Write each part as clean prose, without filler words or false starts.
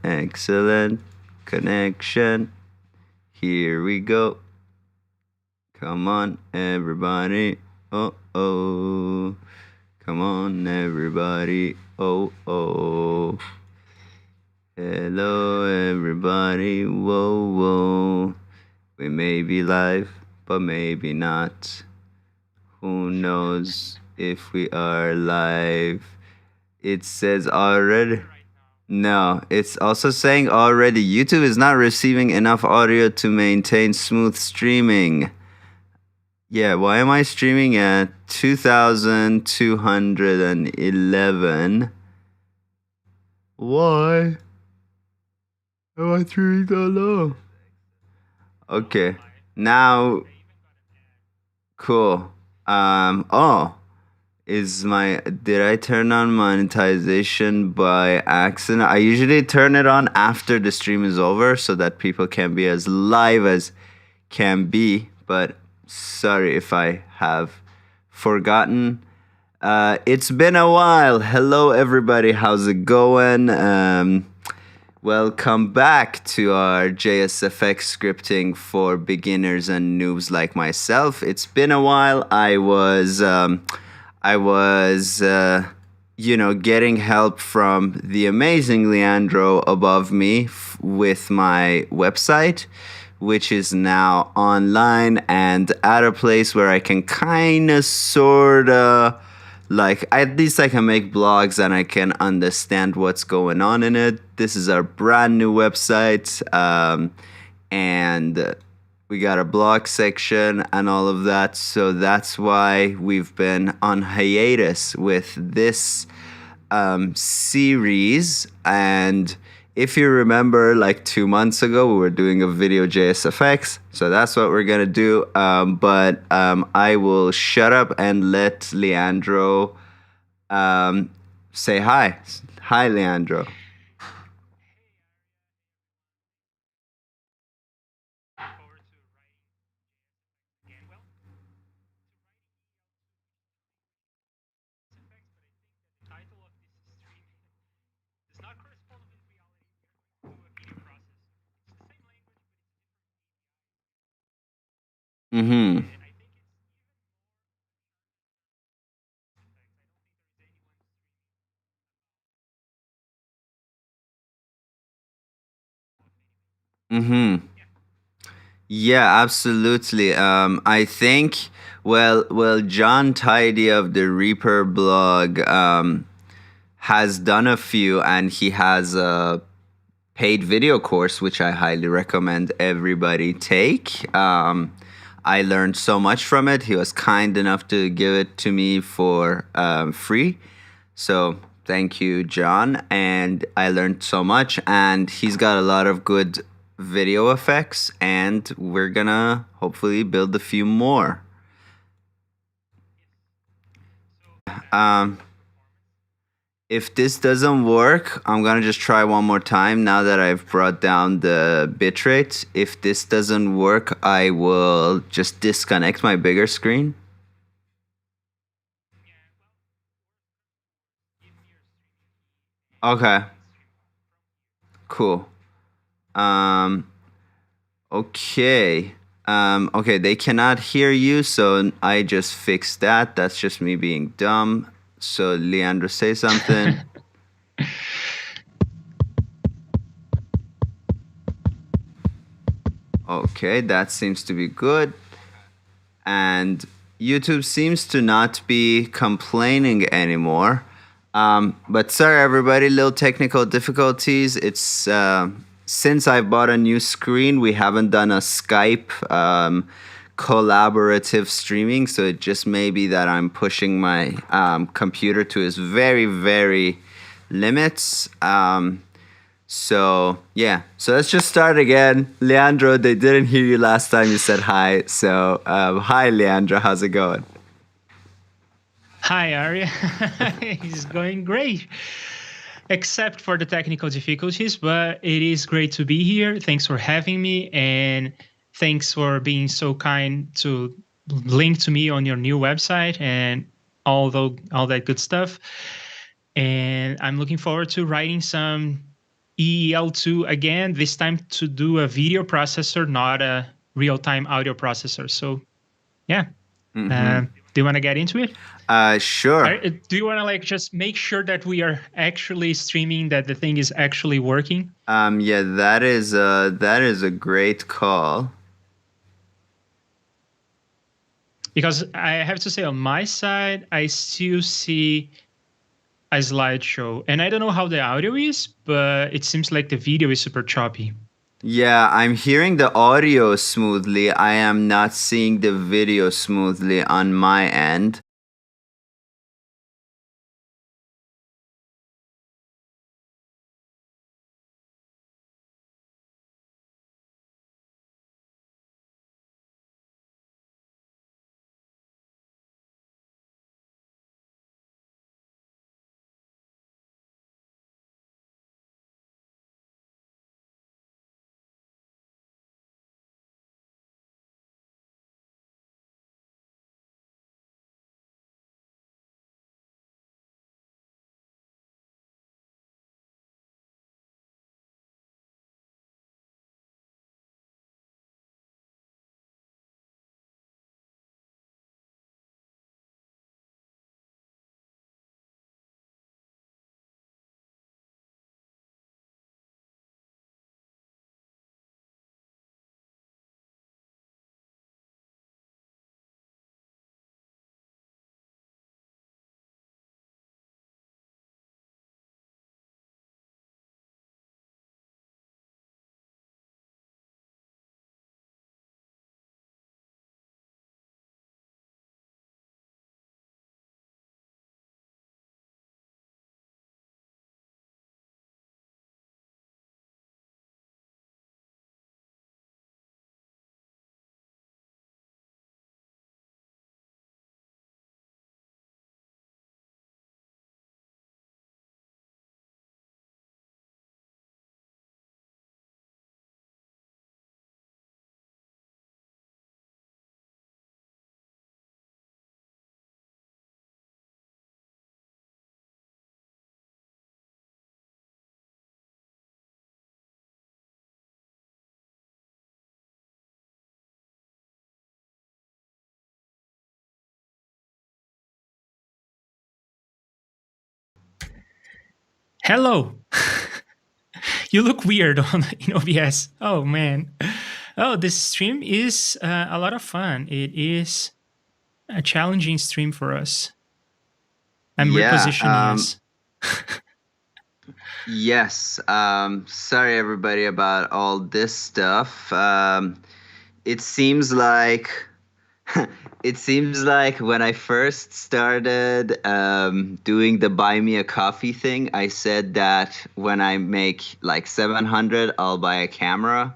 Excellent connection. Here we go. Come on, everybody. Oh. Come on, everybody. Oh. Hello, everybody. Whoa. We may be live, but maybe not. Who knows if we are live? It says already. No, it's also saying already YouTube is not receiving enough audio to maintain smooth streaming. Yeah, why am I streaming at 2,211? Why am I streaming so low? Okay, now, cool. Did I turn on monetization by accident? I usually turn it on after the stream is over so that people can be as live as can be, but sorry if I have forgotten. It's been a while. Hello, everybody. How's it going? Welcome back to our JSFX scripting for beginners and noobs like myself. It's been a while. I was getting help from the amazing Leandro above me with my website, which is now online and at a place where I can kind of, sort of, at least I can make blogs and I can understand what's going on in it. This is our brand new website, and we got a blog section and all of that. So that's why we've been on hiatus with this series. And if you remember, 2 months ago, we were doing a video JSFX. So that's what we're going to do. But I will shut up and let Leandro say hi. Hi, Leandro. Mm-hmm. Mm-hmm. Yeah, absolutely. I think, John Tidy of the ReaFIR blog has done a few, and he has a paid video course, which I highly recommend everybody take. I learned so much from it. He was kind enough to give it to me for free. So thank you, John. And I learned so much, and he's got a lot of good video effects, and we're gonna hopefully build a few more. If this doesn't work, I'm gonna just try one more time now that I've brought down the bitrate. If this doesn't work, I will just disconnect my bigger screen. Okay. Cool. Okay. Okay, they cannot hear you, so I just fixed that. That's just me being dumb. So, Leandro, say something. Okay, that seems to be good. And YouTube seems to not be complaining anymore. But sorry, everybody, little technical difficulties. It's since I bought a new screen, we haven't done a Skype collaborative streaming, so it just may be that I'm pushing my computer to its very, very limits. So yeah, so let's just start again. Leandro, they didn't hear you last time you said hi. So hi, Leandro, how's it going? Hi, Arya. It's going great, except for the technical difficulties, but it is great to be here. Thanks for having me, and thanks for being so kind to link to me on your new website and all that good stuff. And I'm looking forward to writing some EL2 again, this time to do a video processor, not a real-time audio processor. So yeah. Do you want to get into it? Sure. Do you want to like just make sure that we are actually streaming, that the thing is actually working? Yeah, that is a great call. Because I have to say, on my side, I still see a slideshow, and I don't know how the audio is, but it seems like the video is super choppy. Yeah, I'm hearing the audio smoothly. I am not seeing the video smoothly on my end. Hello. You look weird in OBS. Oh man. Oh, this stream is a lot of fun. It is a challenging stream for us. I'm repositioning us. Yes. Sorry everybody about all this stuff. It seems like when I first started doing the buy me a coffee thing, I said that when I make like 700, I'll buy a camera.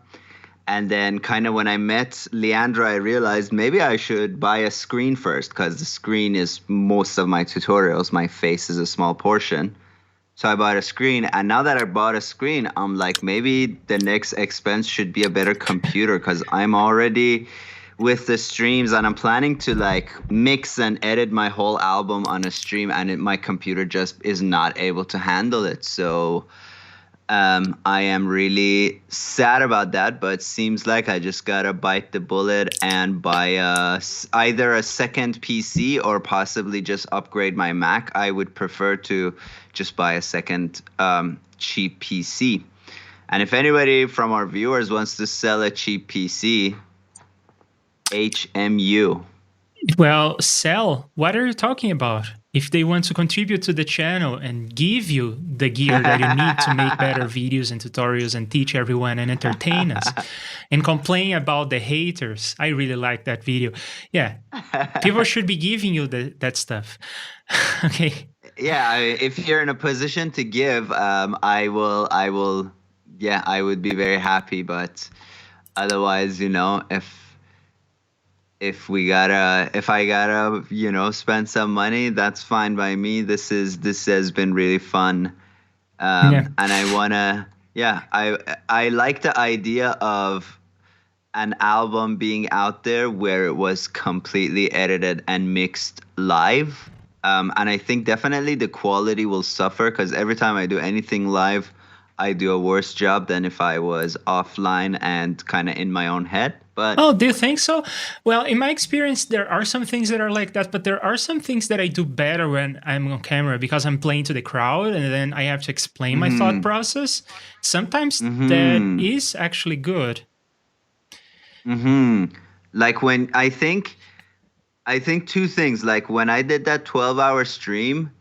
And then kind of when I met Leandro, I realized maybe I should buy a screen first, because the screen is most of my tutorials. My face is a small portion. So I bought a screen, and now that I bought a screen, I'm like, maybe the next expense should be a better computer, because I'm already with the streams, and I'm planning to like mix and edit my whole album on a stream, and my computer just is not able to handle it. So I am really sad about that, but seems like I just gotta bite the bullet and buy either a second PC or possibly just upgrade my Mac. I would prefer to just buy a second cheap PC. And if anybody from our viewers wants to sell a cheap PC, HMU. Well, sell. What are you talking about? If they want to contribute to the channel and give you the gear that you need to make better videos and tutorials and teach everyone and entertain us and complain about the haters, I really like that video. Yeah, people should be giving you that stuff. Okay. Yeah, if you're in a position to give, I will. Yeah, I would be very happy. But otherwise, if I gotta, spend some money, that's fine by me. This has been really fun. And I like the idea of an album being out there where it was completely edited and mixed live. And I think definitely the quality will suffer, because every time I do anything live, I do a worse job than if I was offline and kind of in my own head. But Oh, do you think so? Well, in my experience, there are some things that are like that, but there are some things that I do better when I'm on camera because I'm playing to the crowd and then I have to explain my thought mm-hmm, process. Sometimes that mm-hmm, is actually good. mm-hmm. Like when I think two things. Like when I did that 12-hour stream,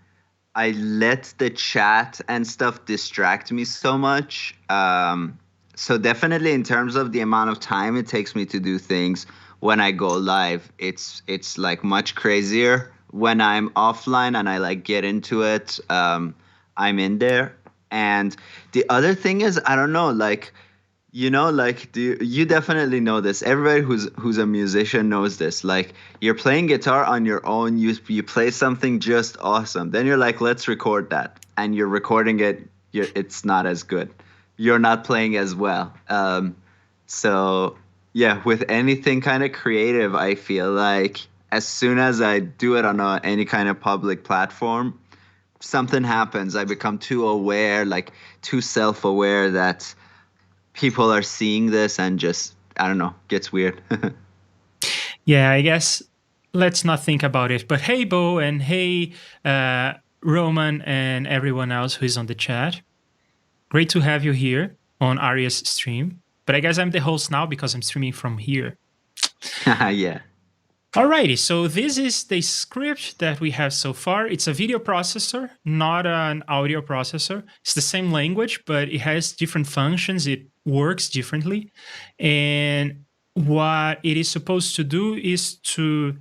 I let the chat and stuff distract me so much. So definitely in terms of the amount of time it takes me to do things when I go live, it's like much crazier. When I'm offline and I like get into it, I'm in there. And the other thing is, I don't know, like like you definitely know this. Everybody who's a musician knows this. Like you're playing guitar on your own, you play something just awesome. Then you're like, let's record that, and you're recording it. It's not as good. You're not playing as well. So yeah, with anything kind of creative, I feel like as soon as I do it on any kind of public platform, something happens. I become too aware, like too self-aware that people are seeing this and just I don't know, gets weird. Yeah, I guess let's not think about it. But hey, Bo, and hey, Roman, and everyone else who is on the chat. Great to have you here on Aria's stream. But I guess I'm the host now because I'm streaming from here. Yeah. Alrighty, so this is the script that we have so far. It's a video processor, not an audio processor. It's the same language, but it has different functions. It works differently. And what it is supposed to do is to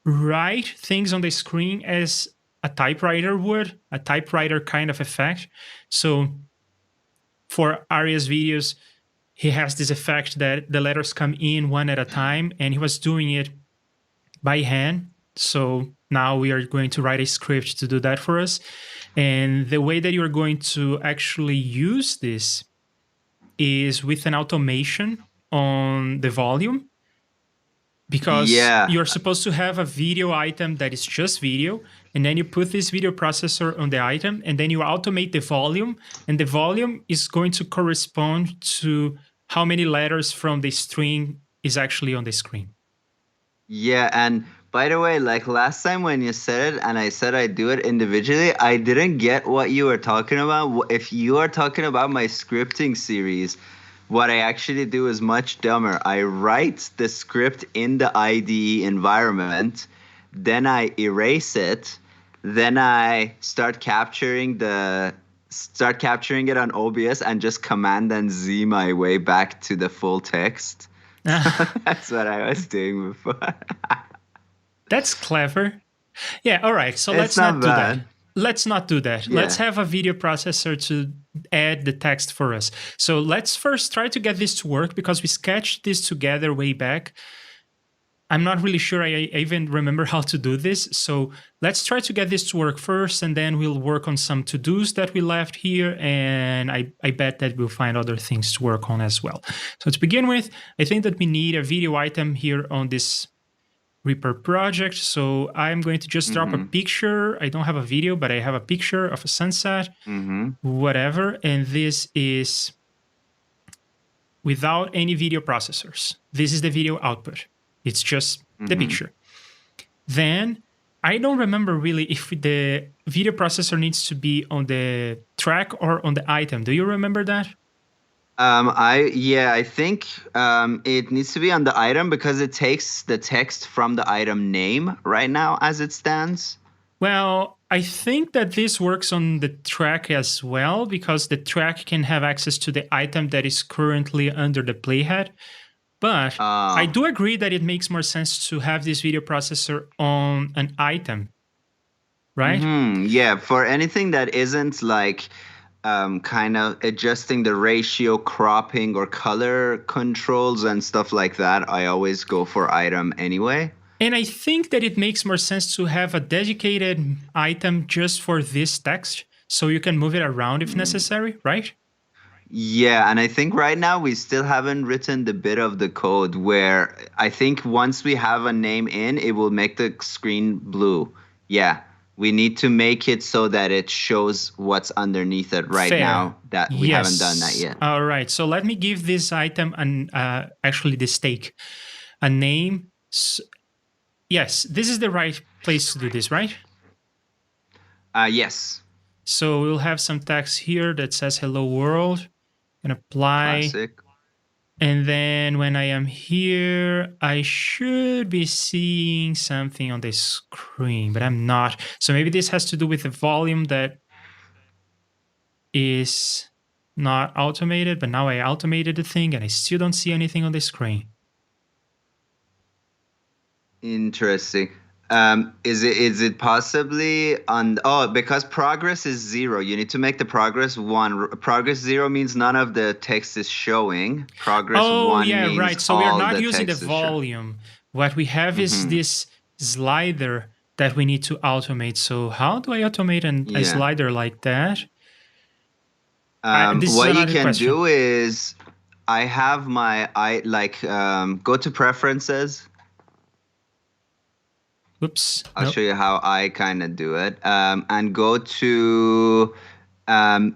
write things on the screen as a typewriter would, a typewriter kind of effect. So for Aria's videos, he has this effect that the letters come in one at a time, and he was doing it by hand. So now we are going to write a script to do that for us. And the way that you're going to actually use this is with an automation on the volume, because Yeah. you're supposed to have a video item that is just video, and then you put this video processor on the item, and then you automate the volume, and the volume is going to correspond to how many letters from the string is actually on the screen. Yeah, and by the way, like last time when you said it and I said I do it individually, I didn't get what you were talking about. If you are talking about my scripting series, what I actually do is much dumber. I write the script in the IDE environment, then I erase it, then I start capturing it on OBS and just Command and Z my way back to the full text. That's what I was doing before. That's clever. Yeah, all right. So It's let's not do bad. that. Let's not do that. Yeah. Let's have a video processor to add the text for us. So let's first try to get this to work, because we sketched this together way back. I'm not really sure I even remember how to do this. So let's try to get this to work first, and then we'll work on some to-dos that we left here. And I bet that we'll find other things to work on as well. So to begin with, I think that we need a video item here on this ReaFIR project. So I'm going to just drop a picture. I don't have a video, but I have a picture of a sunset, whatever. And this is without any video processors. This is the video output. It's just the picture. Then I don't remember really if the video processor needs to be on the track or on the item. Do you remember that? I think it needs to be on the item because it takes the text from the item name right now as it stands. Well, I think that this works on the track as well, because the track can have access to the item that is currently under the playhead. But I do agree that it makes more sense to have this video processor on an item, right? Yeah, for anything that isn't like kind of adjusting the ratio, cropping, or color controls and stuff like that, I always go for item anyway. And I think that it makes more sense to have a dedicated item just for this text, so you can move it around if necessary, right? Yeah, and I think right now we still haven't written the bit of the code where I think once we have a name in, it will make the screen blue. Yeah. We need to make it so that it shows what's underneath it right Fair. now that we haven't done that yet. All right. So let me give this item actually the stake a name. Yes, this is the right place to do this, right? Yes. So we'll have some text here that says hello world and apply. Classic. And then when I am here, I should be seeing something on the screen, but I'm not. So maybe this has to do with the volume that is not automated, but now I automated the thing and I still don't see anything on the screen. Interesting. Is it possibly on? Oh, because progress is 0. You need to make the progress 1. Progress 0 means none of the text is showing. Progress 1 means right. So we are not using the text is volume. What we have is this slider that we need to automate. So how do I automate a slider like that? What you can do is, I have my go to preferences. Oops. I'll show you how I kind of do it. And go to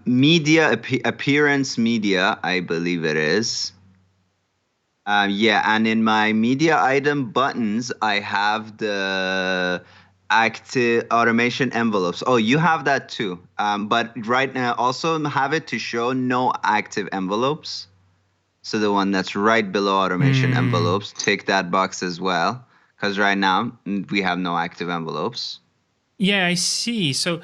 media, appearance media, I believe it is. And in my media item buttons, I have the active automation envelopes. Oh, you have that too. But right now, also have it to show no active envelopes. So the one that's right below automation envelopes, tick that box as well. Because right now, we have no active envelopes. Yeah, I see. So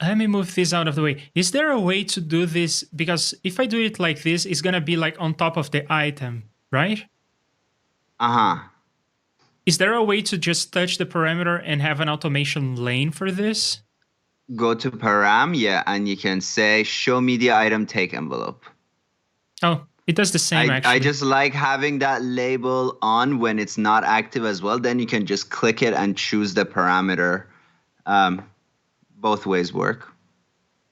let me move this out of the way. Is there a way to do this? Because if I do it like this, it's going to be like on top of the item, right? Uh-huh. Is there a way to just touch the parameter and have an automation lane for this? Go to param, and you can say show media item take envelope. Oh, it does the same, actually. I just like having that label on when it's not active as well. Then you can just click it and choose the parameter. Both ways work.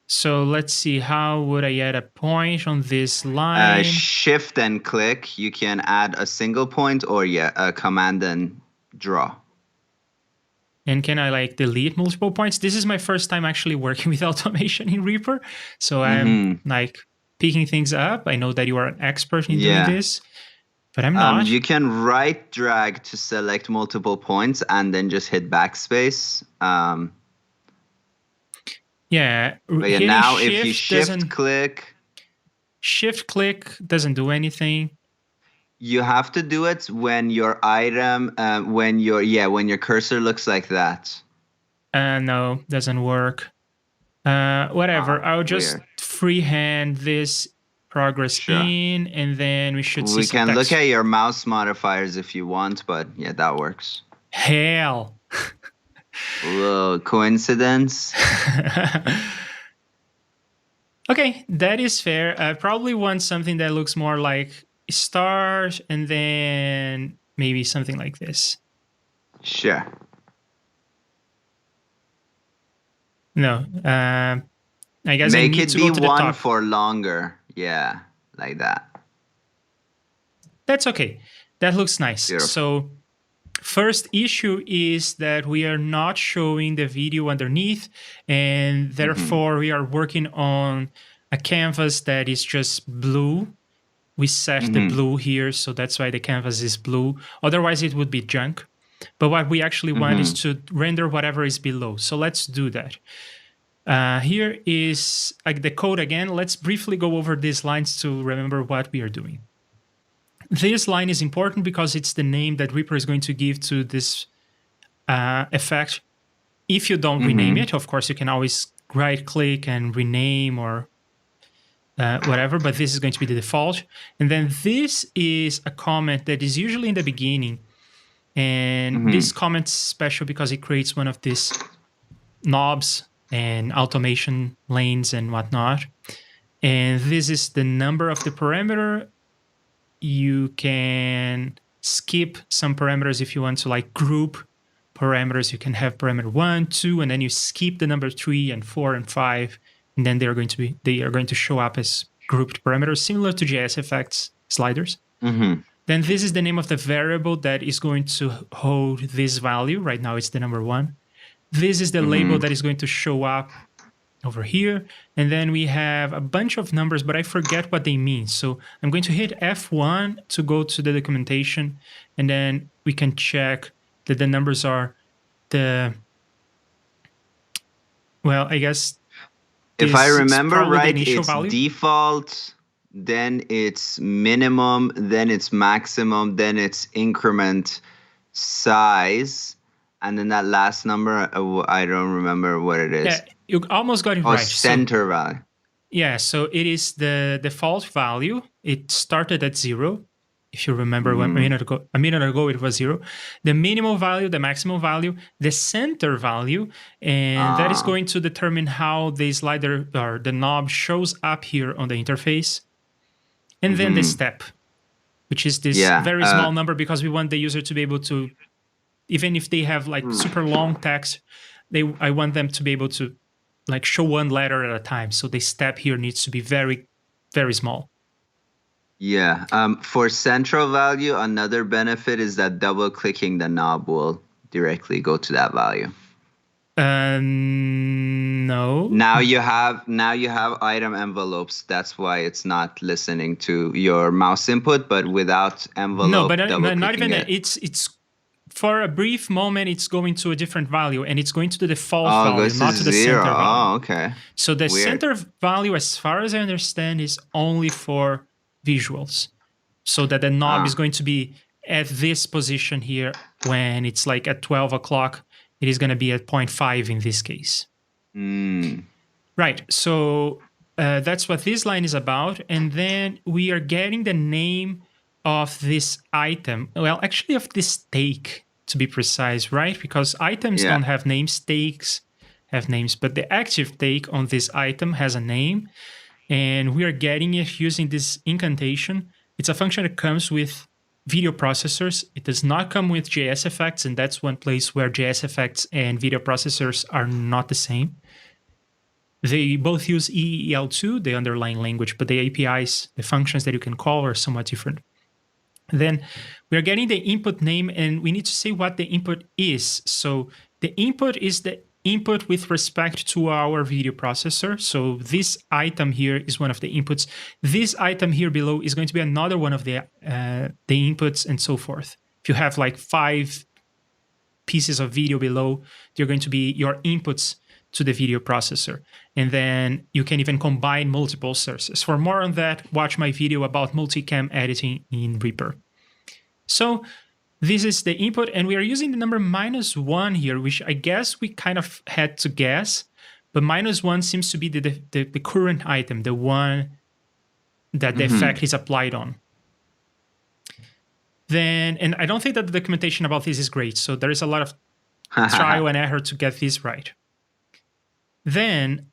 So let's see, how would I add a point on this line? Shift and click. You can add a single point or a command and draw. And can I delete multiple points? This is my first time actually working with automation in ReaFIR. So I'm picking things up. I know that you are an expert in doing this, but I'm not. You can right drag to select multiple points and then just hit backspace. But now if you shift click doesn't do anything. You have to do it when your item, when your cursor looks like that. No, doesn't work. Whatever. I'll just freehand this progress in, and then we should see. We can look at your mouse modifiers if you want, but that works. Hell. Whoa, coincidence. Okay, that is fair. I probably want something that looks more like stars, and then maybe something like this. Sure. No, I guess make I need it to be go to the one top. for longer. Yeah, like that. That's okay. That looks nice. Beautiful. So first issue is that we are not showing the video underneath, and therefore we are working on a canvas that is just blue. We set the blue here, so that's why the canvas is blue. Otherwise, it would be junk. But what we actually want is to render whatever is below. So let's do that. Here is the code again. Let's briefly go over these lines to remember what we are doing. This line is important because it's the name that ReaFIR is going to give to this effect. If you don't rename it, of course, you can always right-click and rename or whatever, but this is going to be the default. And then this is a comment that is usually in the beginning. And this comment's special because it creates one of these knobs and automation lanes and whatnot. And this is the number of the parameter. You can skip some parameters if you want to group parameters. You can have parameter 1, 2, and then you skip the number 3 and 4 and 5. And then they are going to show up as grouped parameters, similar to JSFX sliders. Then this is the name of the variable that is going to hold this value. Right now it's the number 1. This is the label that is going to show up over here. And then we have a bunch of numbers, but I forget what they mean. So I'm going to hit F1 to go to the documentation, and then we can check that the numbers are the, well, I guess. If I remember right, it's value. Default, then it's minimum, then it's maximum, then it's increment size, and then that last number, I don't remember what it is. Yeah, you almost got it right. Center value. Yeah, so it is the default value. It started at 0. If you remember, a minute ago it was 0. The minimal value, the maximum value, the center value, and that is going to determine how the slider or the knob shows up here on the interface. And then the step, which is this very small number, because we want the user to be able to, even if they have like super long text, I want them to be able to like show one letter at a time. So the step here needs to be very, very small. Yeah. For central value, another benefit is that double-clicking the knob will directly go to that value. No. Now you have item envelopes. That's why it's not listening to your mouse input, but without envelope. No, but not even it's for a brief moment it's going to a different value, and it's going to the default value, not to the center value. Oh, okay. So the center value, as far as I understand, is only for visuals, so that the knob is going to be at this position here when it's like at 12 o'clock. It is going to be at 0.5 in this case. Right, so that's what this line is about. And then we are getting the name of this item. Well, actually of this stake, to be precise, right? Because items don't have names, stakes have names, but the active stake on this item has a name. And we are getting it using this incantation. It's a function that comes with video processors. It does not come with JSFX, and that's one place where JSFX and video processors are not the same. They both use EEL2, the underlying language, but the APIs, the functions that you can call, are somewhat different. Then we are getting the input name, and we need to say what the input is. So the input is the input with respect to our video processor. So this item here is one of the inputs. This item here below is going to be another one of the inputs, and so forth. If you have like 5 pieces of video below, they're going to be your inputs to the video processor. And then you can even combine multiple sources. For more on that, watch my video about multicam editing in ReaFIR. So this is the input, and we are using the number -1 here, which I guess we kind of had to guess, but -1 seems to be the current item, the one that the effect is applied on. Then, and I don't think that the documentation about this is great, so there is a lot of trial and error to get this right. Then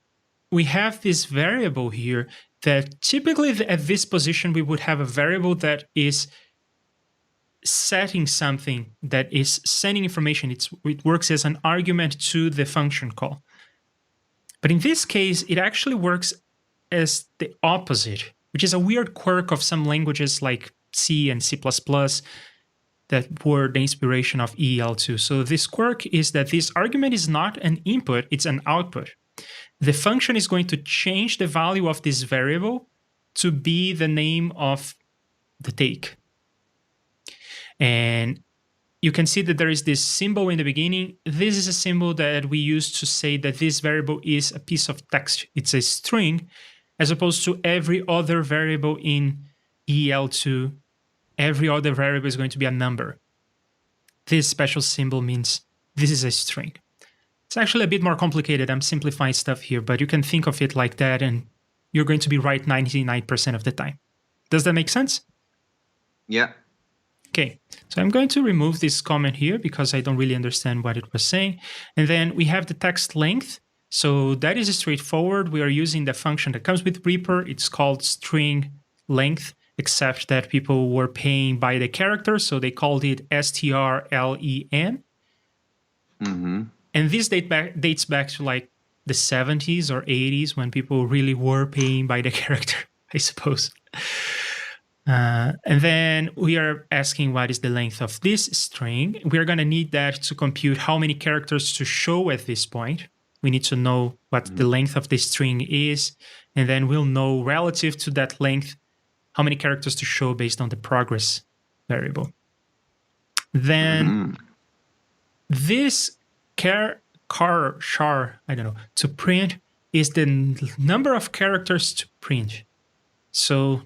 we have this variable here that typically at this position we would have a variable that is setting something, that is sending information. It works as an argument to the function call. But in this case, it actually works as the opposite, which is a weird quirk of some languages like C and C++ that were the inspiration of EEL2. So this quirk is that this argument is not an input, it's an output. The function is going to change the value of this variable to be the name of the take. And you can see that there is this symbol in the beginning. This is a symbol that we use to say that this variable is a piece of text. It's a string, as opposed to every other variable in EEL2. Every other variable is going to be a number. This special symbol means this is a string. It's actually a bit more complicated. I'm simplifying stuff here, but you can think of it like that, and you're going to be right 99% of the time. Does that make sense? Yeah. Okay, so I'm going to remove this comment here because I don't really understand what it was saying. And then we have the text length. So that is straightforward. We are using the function that comes with ReaFIR. It's called string length, except that people were paying by the character, so they called it strlen. And this dates back to like the 70s or 80s when people really were paying by the character, I suppose. And then we are asking what is the length of this string. We are going to need that to compute how many characters to show at this point. We need to know what the length of the string is, and then we'll know relative to that length how many characters to show based on the progress variable. Then this char, I don't know, to print is the number of characters to print. So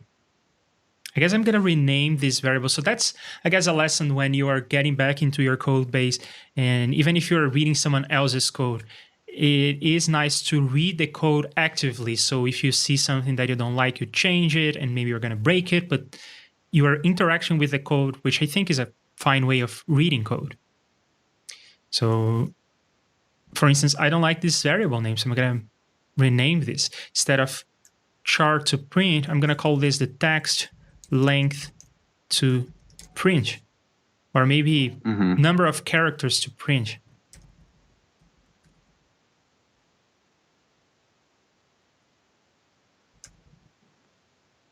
I guess I'm going to rename this variable. So that's, I guess, a lesson when you are getting back into your code base. And even if you're reading someone else's code, it is nice to read the code actively. So if you see something that you don't like, you change it, and maybe you're going to break it. But your interaction with the code, which I think is a fine way of reading code. So for instance, I don't like this variable name, so I'm going to rename this. Instead of char to print, I'm going to call this the text length to print, or maybe number of characters to print.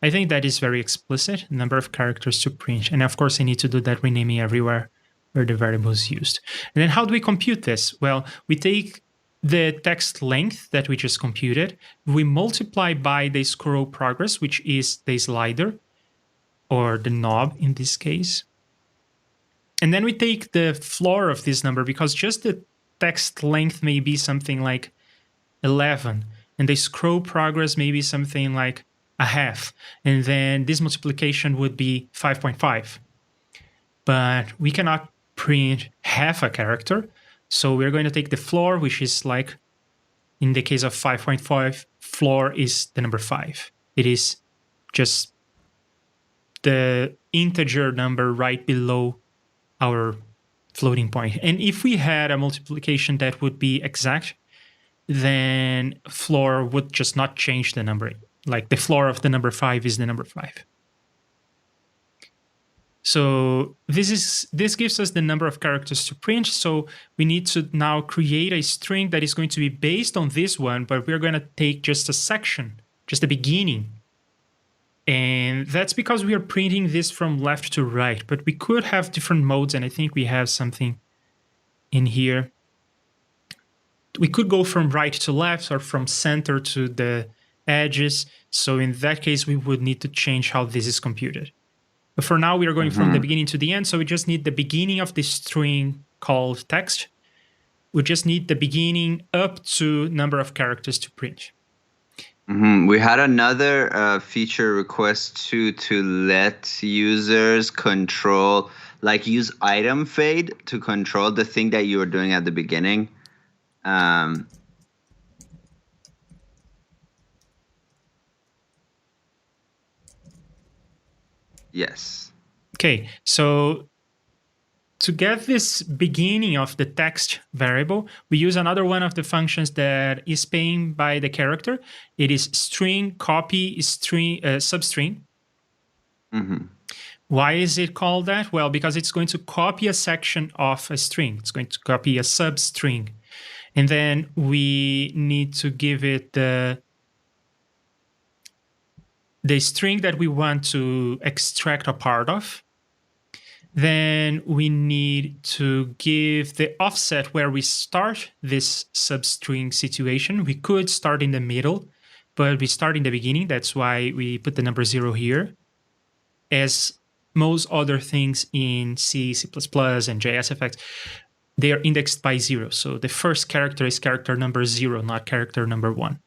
I think that is very explicit, number of characters to print. And of course, I need to do that renaming everywhere where the variable is used. And then how do we compute this? Well, we take the text length that we just computed, we multiply by the scroll progress, which is the slider, or the knob in this case. And then we take the floor of this number, because just the text length may be something like 11, and the scroll progress may be something like a half, and then this multiplication would be 5.5. But we cannot print half a character, so we're going to take the floor, which is like, in the case of 5.5, floor is the number 5. It is just the integer number right below our floating point. And if we had a multiplication that would be exact, then floor would just not change the number. Like the floor of the number 5 is the number 5. So this gives us the number of characters to print. So we need to now create a string that is going to be based on this one, but we're going to take just a section, just the beginning. And that's because we are printing this from left to right, but we could have different modes, and I think we have something in here. We could go from right to left or from center to the edges. So in that case, we would need to change how this is computed. But for now, we are going from the beginning to the end, so we just need the beginning of the string called text. We just need the beginning up to number of characters to print. We had another feature request to let users control, like use item fade to control the thing that you were doing at the beginning. Yes. Okay, so to get this beginning of the text variable, we use another one of the functions that is paying by the character. It is string copy string substring. Why is it called that? Well, because it's going to copy a section of a string. It's going to copy a substring. And then we need to give it the string that we want to extract a part of. Then we need to give the offset where we start this substring situation. We could start in the middle, but we start in the beginning. That's why we put the number 0 here. As most other things in C, C++, and JSFX, they are indexed by 0. So the first character is character number 0, not character number 1.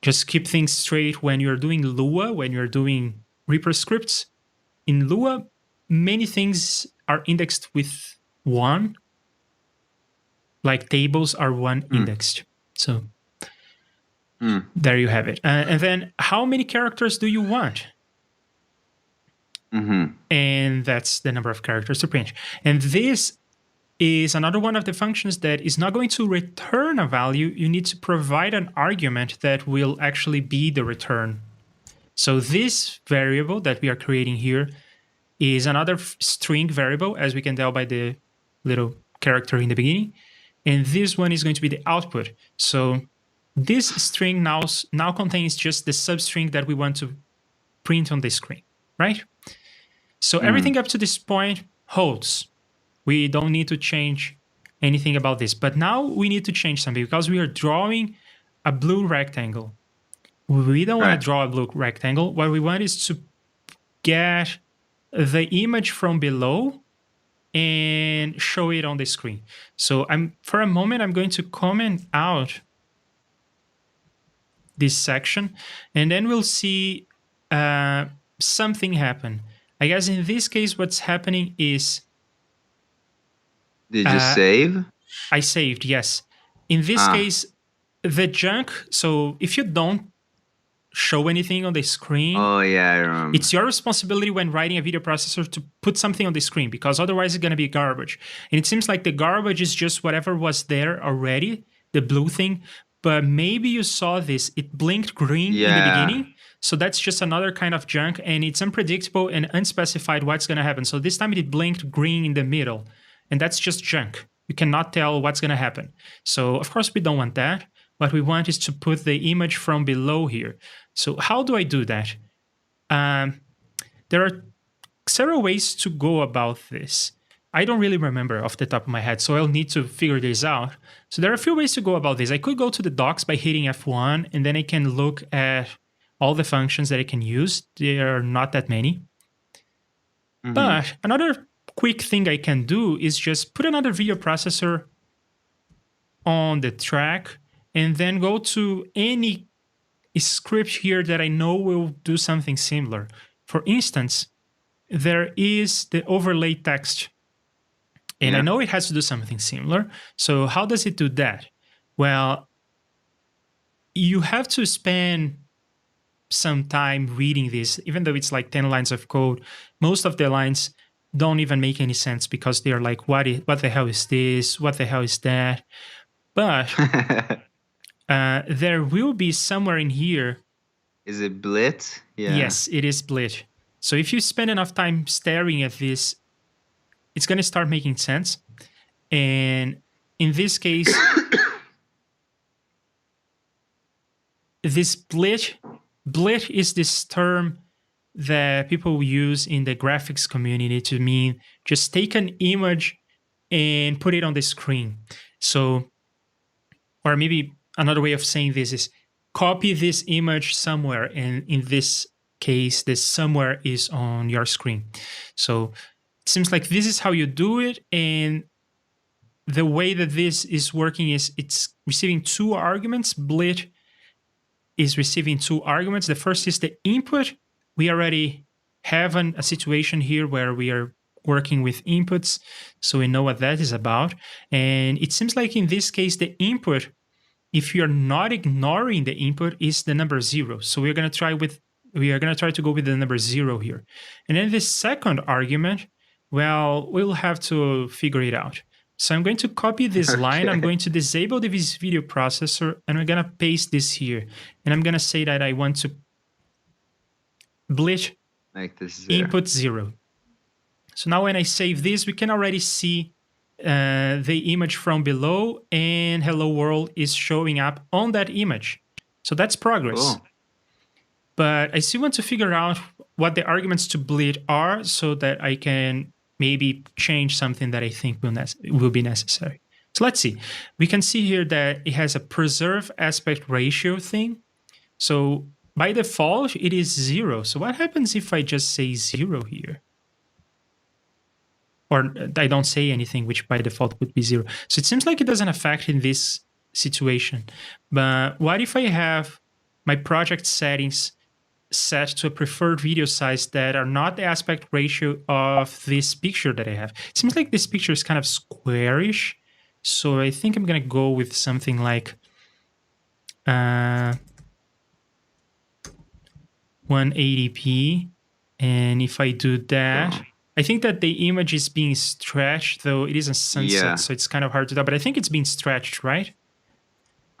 Just keep things straight when you're doing Lua, when you're doing ReaFIR scripts. In Lua, many things are indexed with 1, like tables are 1 indexed. So there you have it. And then how many characters do you want? And that's the number of characters to print. And this is another one of the functions that is not going to return a value. You need to provide an argument that will actually be the return. So this variable that we are creating here is another string variable, as we can tell by the little character in the beginning. And this one is going to be the output. So this string now contains just the substring that we want to print on the screen. right? So everything up to this point holds. We don't need to change anything about this. But now we need to change something because we are drawing a blue rectangle. We don't want to draw a blue rectangle. What we want is to get the image from below and show it on the screen. So for a moment, I'm going to comment out this section, and then we'll see something happen. I guess in this case, what's happening is... Did you save? I saved, yes. In this case, the junk, so if you don't show anything on the screen... Oh, yeah, I remember. It's your responsibility when writing a video processor to put something on the screen, because otherwise it's going to be garbage. And it seems like the garbage is just whatever was there already, the blue thing. But maybe you saw this. It blinked green in the beginning. So that's just another kind of junk, and it's unpredictable and unspecified what's going to happen. So this time it blinked green in the middle, and that's just junk. You cannot tell what's going to happen. So of course we don't want that. What we want is to put the image from below here. So how do I do that? There are several ways to go about this. I don't really remember off the top of my head, so I'll need to figure this out. So there are a few ways to go about this. I could go to the docs by hitting F1, and then I can look at all the functions that I can use. There are not that many. But another quick thing I can do is just put another video processor on the track, and then go to any script here that I know will do something similar. For instance, there is the overlay text. And I know it has to do something similar. So how does it do that? Well, you have to spend some time reading this, even though it's like 10 lines of code. Most of the lines don't even make any sense because they're like, what the hell is this? What the hell is that? But there will be somewhere in here. Is it Blit? Yeah. Yes, it is Blit. So if you spend enough time staring at this, it's going to start making sense. And in this case, this Blit is this term that people use in the graphics community to mean just take an image and put it on the screen. So, or maybe another way of saying this is copy this image somewhere, and in this case, this somewhere is on your screen. So it seems like this is how you do it, and the way that this is working is it's receiving two arguments. Blit is receiving two arguments. The first is the input. We already have a situation here where we are working with inputs, so we know what that is about. And it seems like in this case, the input, if you're not ignoring the input, is the number 0. So we are going to try to go with the number 0 here. And then the second argument, well, we'll have to figure it out. So I'm going to copy this line. I'm going to disable this video processor, and I'm going to paste this here. And I'm going to say that I want to Blit like this input 0. So now when I save this, we can already see the image from below, and hello world is showing up on that image. So that's progress. Cool. But I still want to figure out what the arguments to Blit are so that I can maybe change something that I think will be necessary. So let's see. We can see here that it has a preserve aspect ratio thing. So by default, it is 0. So what happens if I just say 0 here? Or I don't say anything, which by default would be 0. So it seems like it doesn't affect in this situation. But what if I have my project settings set to a preferred video size that are not the aspect ratio of this picture that I have? It seems like this picture is kind of squarish. So I think I'm going to go with something like 180p. And if I do that, I think that the image is being stretched, though it is a sunset, so it's kind of hard to tell. But I think it's being stretched, right?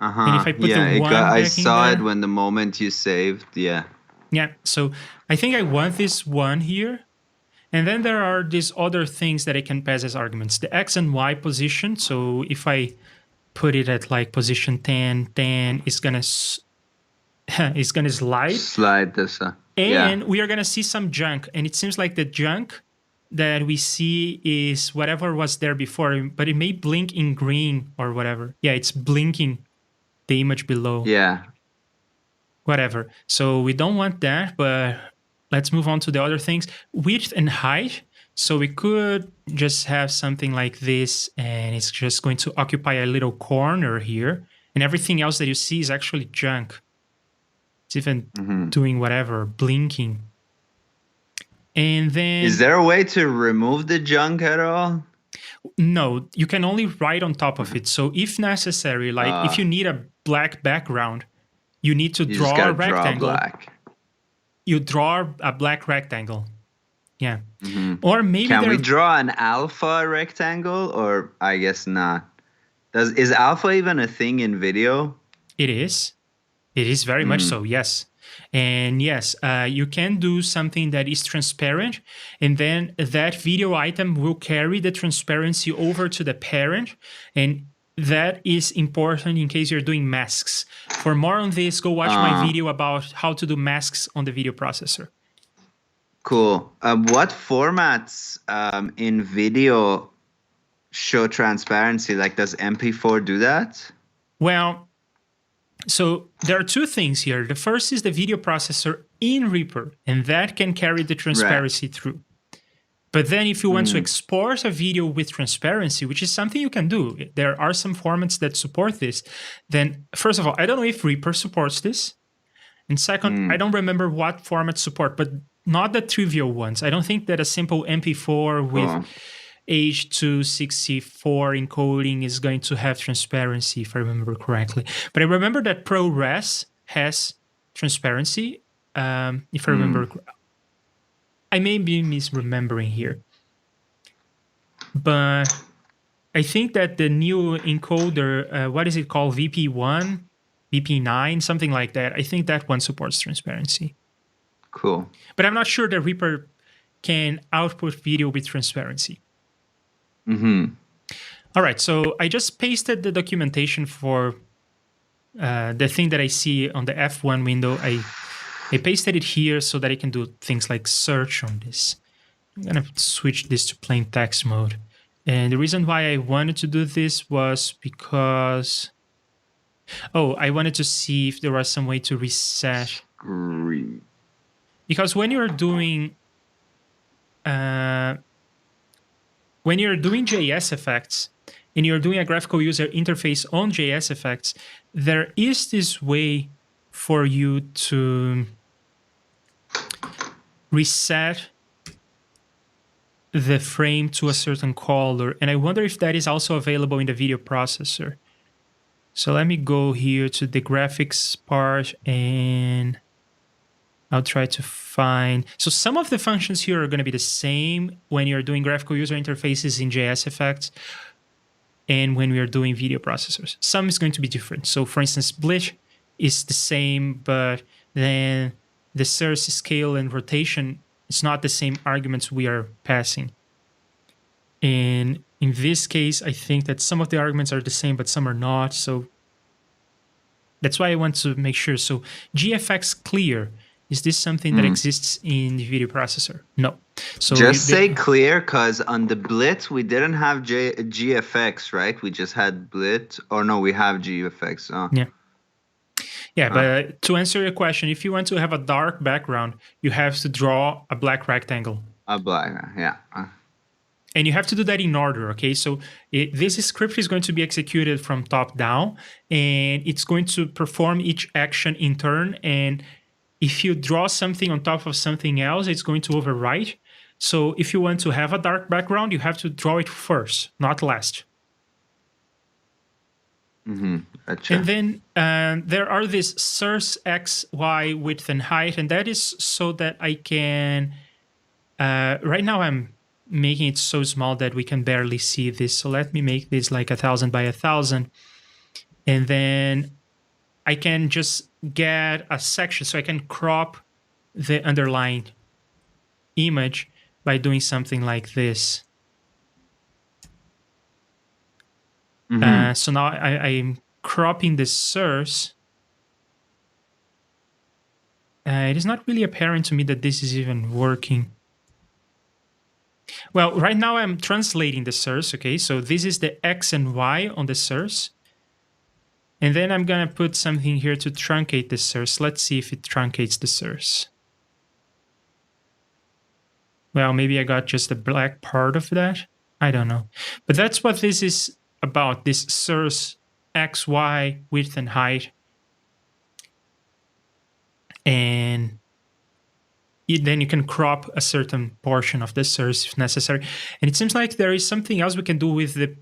And if I put the one I back saw in it there, when the moment you saved. Yeah. Yeah, so I think I want this one here. And then there are these other things that I can pass as arguments. The X and Y position. So if I put it at like position 10, 10 is gonna slide. Slide this. And we are going to see some junk. And it seems like the junk that we see is whatever was there before, but it may blink in green or whatever. Yeah, it's blinking the image below. Yeah. Whatever. So we don't want that, but let's move on to the other things. Width and height. So we could just have something like this, and it's just going to occupy a little corner here. And everything else that you see is actually junk. It's even doing whatever, blinking. And then... Is there a way to remove the junk at all? No, you can only write on top of it. So if necessary, like if you need a black background, you need to draw a rectangle. You draw a black rectangle. Yeah. Or maybe can we draw an alpha rectangle? Or I guess not. Is alpha even a thing in video? It is. It is very much so, yes. And yes, you can do something that is transparent, and then that video item will carry the transparency over to the parent, and that is important in case you're doing masks. For more on this, go watch my video about how to do masks on the video processor. Cool. What formats in video show transparency? Like, does MP4 do that? Well, so there are two things here. The first is the video processor in ReaPIR, and that can carry the transparency through. But then if you want to export a video with transparency, which is something you can do, there are some formats that support this, then first of all, I don't know if ReaPIR supports this. And second, I don't remember what formats support, but not the trivial ones. I don't think that a simple MP4 with H.264 encoding is going to have transparency, if I remember correctly. But I remember that ProRes has transparency, if I remember. I may be misremembering here. But I think that the new encoder, what is it called, VP1, VP9, something like that, I think that one supports transparency. Cool. But I'm not sure that ReaPIR can output video with transparency. All right, so I just pasted the documentation for the thing that I see on the F1 window. I pasted it here so that I can do things like search on this. I'm going to switch this to plain text mode. And the reason why I wanted to do this was because... I wanted to see if there was some way to reset. Because when you're doing... when you're doing JSFX and you're doing a graphical user interface on JSFX, there is this way for you to reset the frame to a certain color. And I wonder if that is also available in the video processor. So let me go here to the graphics part and I'll try to find... So some of the functions here are going to be the same when you're doing graphical user interfaces in JSFX and when we are doing video processors. Some is going to be different. So for instance, split is the same, but then the source scale and rotation, it's not the same arguments we are passing. And in this case, I think that some of the arguments are the same, but some are not. So that's why I want to make sure. So GFX clear, is this something that exists in the video processor? No. So just say clear, because on the Blit, we didn't have GFX, right? We just had Blit. Or no, we have GFX. Yeah. Yeah, but to answer your question, if you want to have a dark background, you have to draw a black rectangle. A black, yeah. And you have to do that in order, okay? So this script is going to be executed from top down, and it's going to perform each action in turn. And if you draw something on top of something else, it's going to overwrite. So if you want to have a dark background, you have to draw it first, not last. Gotcha. And then there are this source X, Y, width, and height, and that is so that I can... right now I'm making it so small that we can barely see this. So let me make this like 1,000 by 1,000. And then I can just get a section, so I can crop the underlying image by doing something like this. So now I'm cropping the source. it is not really apparent to me that this is even working. Well, right now I'm translating the source, okay? So this is the X and Y on the source. And then I'm going to put something here to truncate the source. Let's see if it truncates the source. Well, maybe I got just the black part of that. I don't know. But that's what this is about, this source X, Y, width, and height. And then you can crop a certain portion of the source if necessary. And it seems like there is something else we can do with the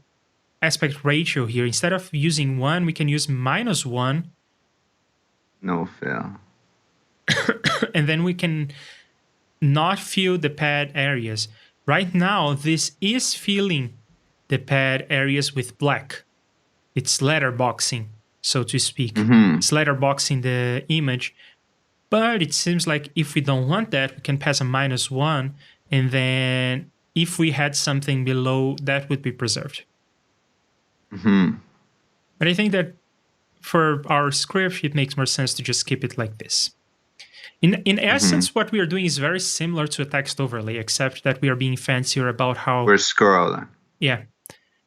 aspect ratio here. Instead of using 1, we can use -1. No fail. And then we can not fill the pad areas. Right now, this is filling the pad areas with black. It's letterboxing, so to speak. It's letterboxing the image. But it seems like if we don't want that, we can pass a -1. And then if we had something below, that would be preserved. But I think that for our script, it makes more sense to just keep it like this. In essence, what we are doing is very similar to a text overlay, except that we are being fancier about how... We're scrolling. Yeah.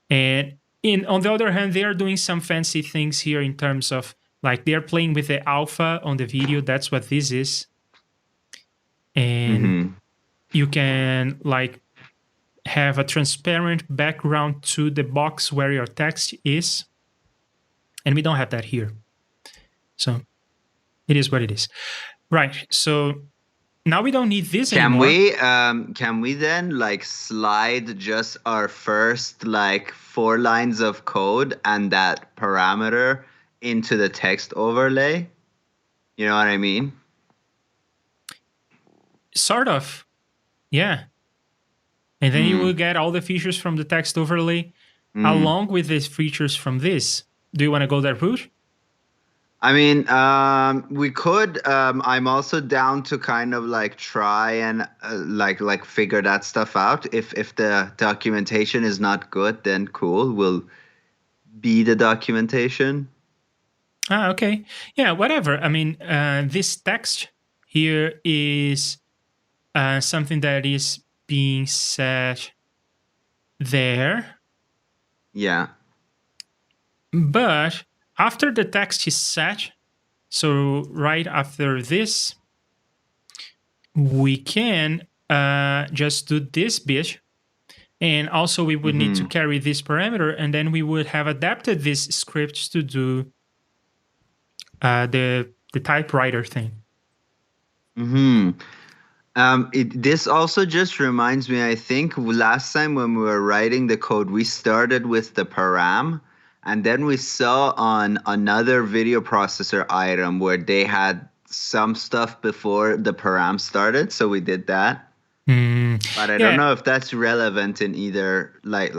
And on the other hand, they are doing some fancy things here in terms of, like, they're playing with the alpha on the video. That's what this is. And you can, like, have a transparent background to the box where your text is. And we don't have that here. So it is what it is. Right. So now we don't need this anymore. Can we then, like, slide just our first, like, 4 lines of code and that parameter into the text overlay? You know what I mean? Sort of. Yeah. And then you will get all the features from the text overlay along with these features from this. Do you want to go that route? I mean, we could. I'm also down to kind of like try and like figure that stuff out. If the documentation is not good, then cool, we'll be the documentation. Okay. Yeah, whatever. I mean, this text here is something that is being set there. Yeah. But after the text is set, so right after this, we can just do this bit. And also we would need to carry this parameter, and then we would have adapted this script to do the typewriter thing. This also just reminds me, I think last time when we were writing the code, we started with the param, and then we saw on another video processor item where they had some stuff before the param started, so we did that. But I don't know if that's relevant in either, like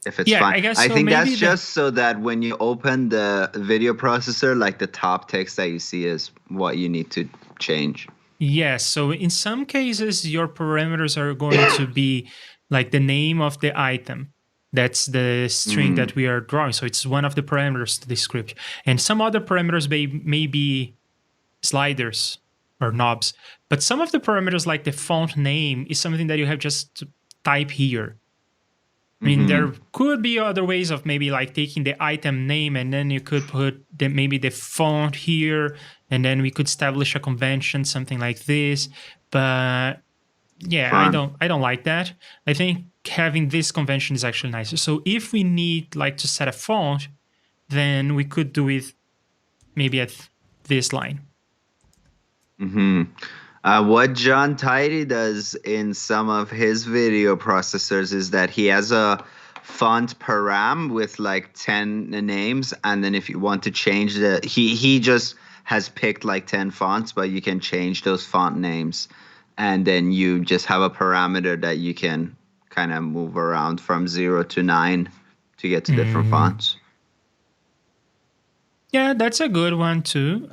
if it's fine. I guess I so. think Maybe that's just so that when you open the video processor, like the top text that you see is what you need to change. Yes. So in some cases, your parameters are going to be like the name of the item. That's the string that we are drawing. So it's one of the parameters to the script. And some other parameters may be sliders or knobs. But some of the parameters, like the font name, is something that you have just to type here. I mean, there could be other ways of maybe like taking the item name and then you could put maybe the font here, and then we could establish a convention, something like this. But yeah, I don't like that. I think having this convention is actually nicer. So if we need like to set a font, then we could do it maybe at this line. What John Tidy does in some of his video processors is that he has a font param with like 10 names, and then if you want to change he just has picked like 10 fonts, but you can change those font names, and then you just have a parameter that you can kind of move around from 0 to 9 to get to different fonts. Yeah, that's a good one too.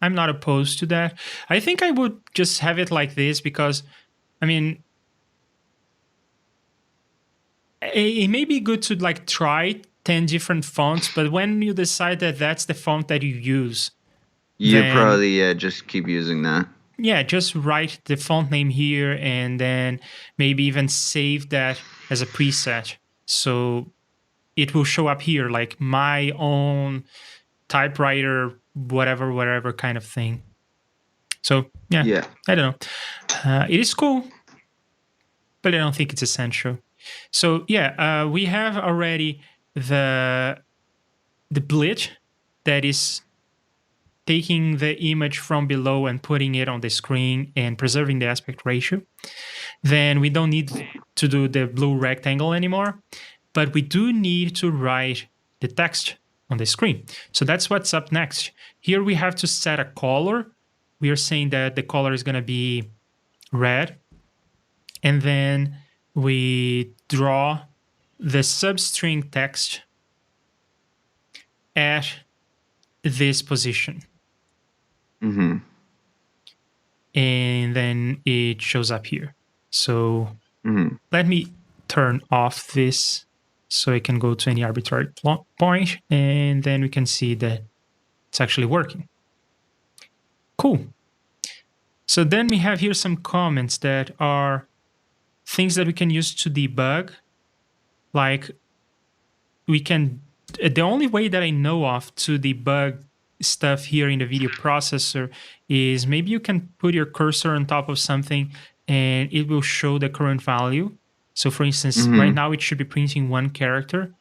I'm not opposed to that. I think I would just have it like this because, I mean, it may be good to like try 10 different fonts, but when you decide that that's the font that you use, You then probably just keep using that. yeah, just write the font name here and then maybe even save that as a preset. So it will show up here like my own typewriter, whatever kind of thing. So yeah, Yeah. I don't know. It is cool, but I don't think it's essential. So yeah, we have already the blit that is taking the image from below and putting it on the screen and preserving the aspect ratio. Then we don't need to do the blue rectangle anymore, but we do need to write the text on the screen. So that's what's up next. Here we have to set a color. We are saying that the color is going to be red. And then we draw the substring text at this position. Mm-hmm. And then it shows up here. So Mm-hmm. let me turn off this so I can go to any arbitrary point, and then we can see that it's actually working. Cool. So then we have here some comments that are things that we can use to debug. Like we can, the only way that I know of to debug stuff here in the video processor is maybe you can put your cursor on top of something and it will show the current value. So for instance, right now it should be printing 1 character.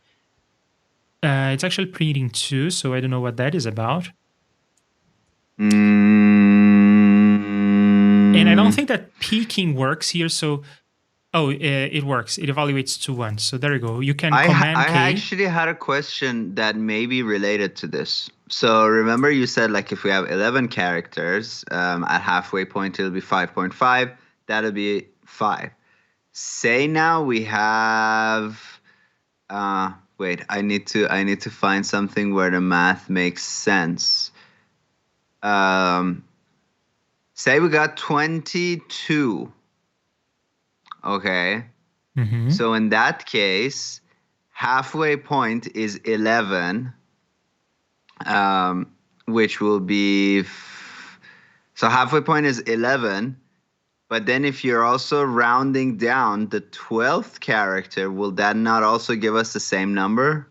It's actually printing 2, so I don't know what that is about. And I don't think that peaking works here, so it works. It evaluates to 1. So there you go. You can Command K. I actually had a question that may be related to this. So remember you said like if we have 11 characters, at halfway point it'll be 5.5. That'll be 5. Say now we have wait, I need to find something where the math makes sense. Say we got 22. Okay. Mm-hmm. So in that case, halfway point is 11, which will be so halfway point is 11. But then if you're also rounding down the 12th character, will that not also give us the same number?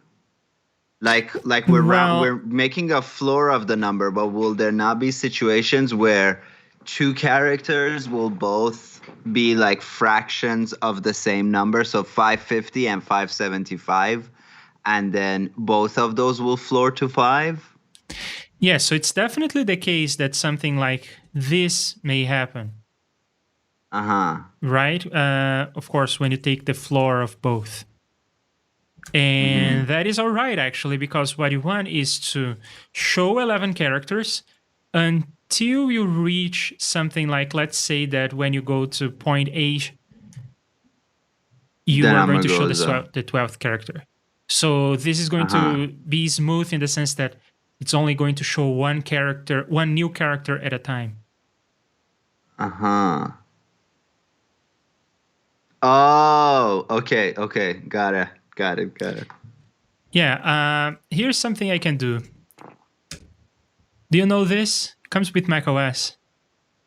Like we're making a floor of the number, but will there not be situations where 2 characters will both be like fractions of the same number, so 550 and 575, and then both of those will floor to 5? Yeah, so it's definitely the case that something like this may happen. Right? Of course, when you take the floor of both. And that is all right, actually, because what you want is to show 11 characters until you reach something like, let's say that when you go to point 8, you are going to show the 12th character. So this is going to be smooth in the sense that it's only going to show one new character at a time. Oh, okay. Got it. Yeah, here's something I can do. Do you know this? It comes with macOS.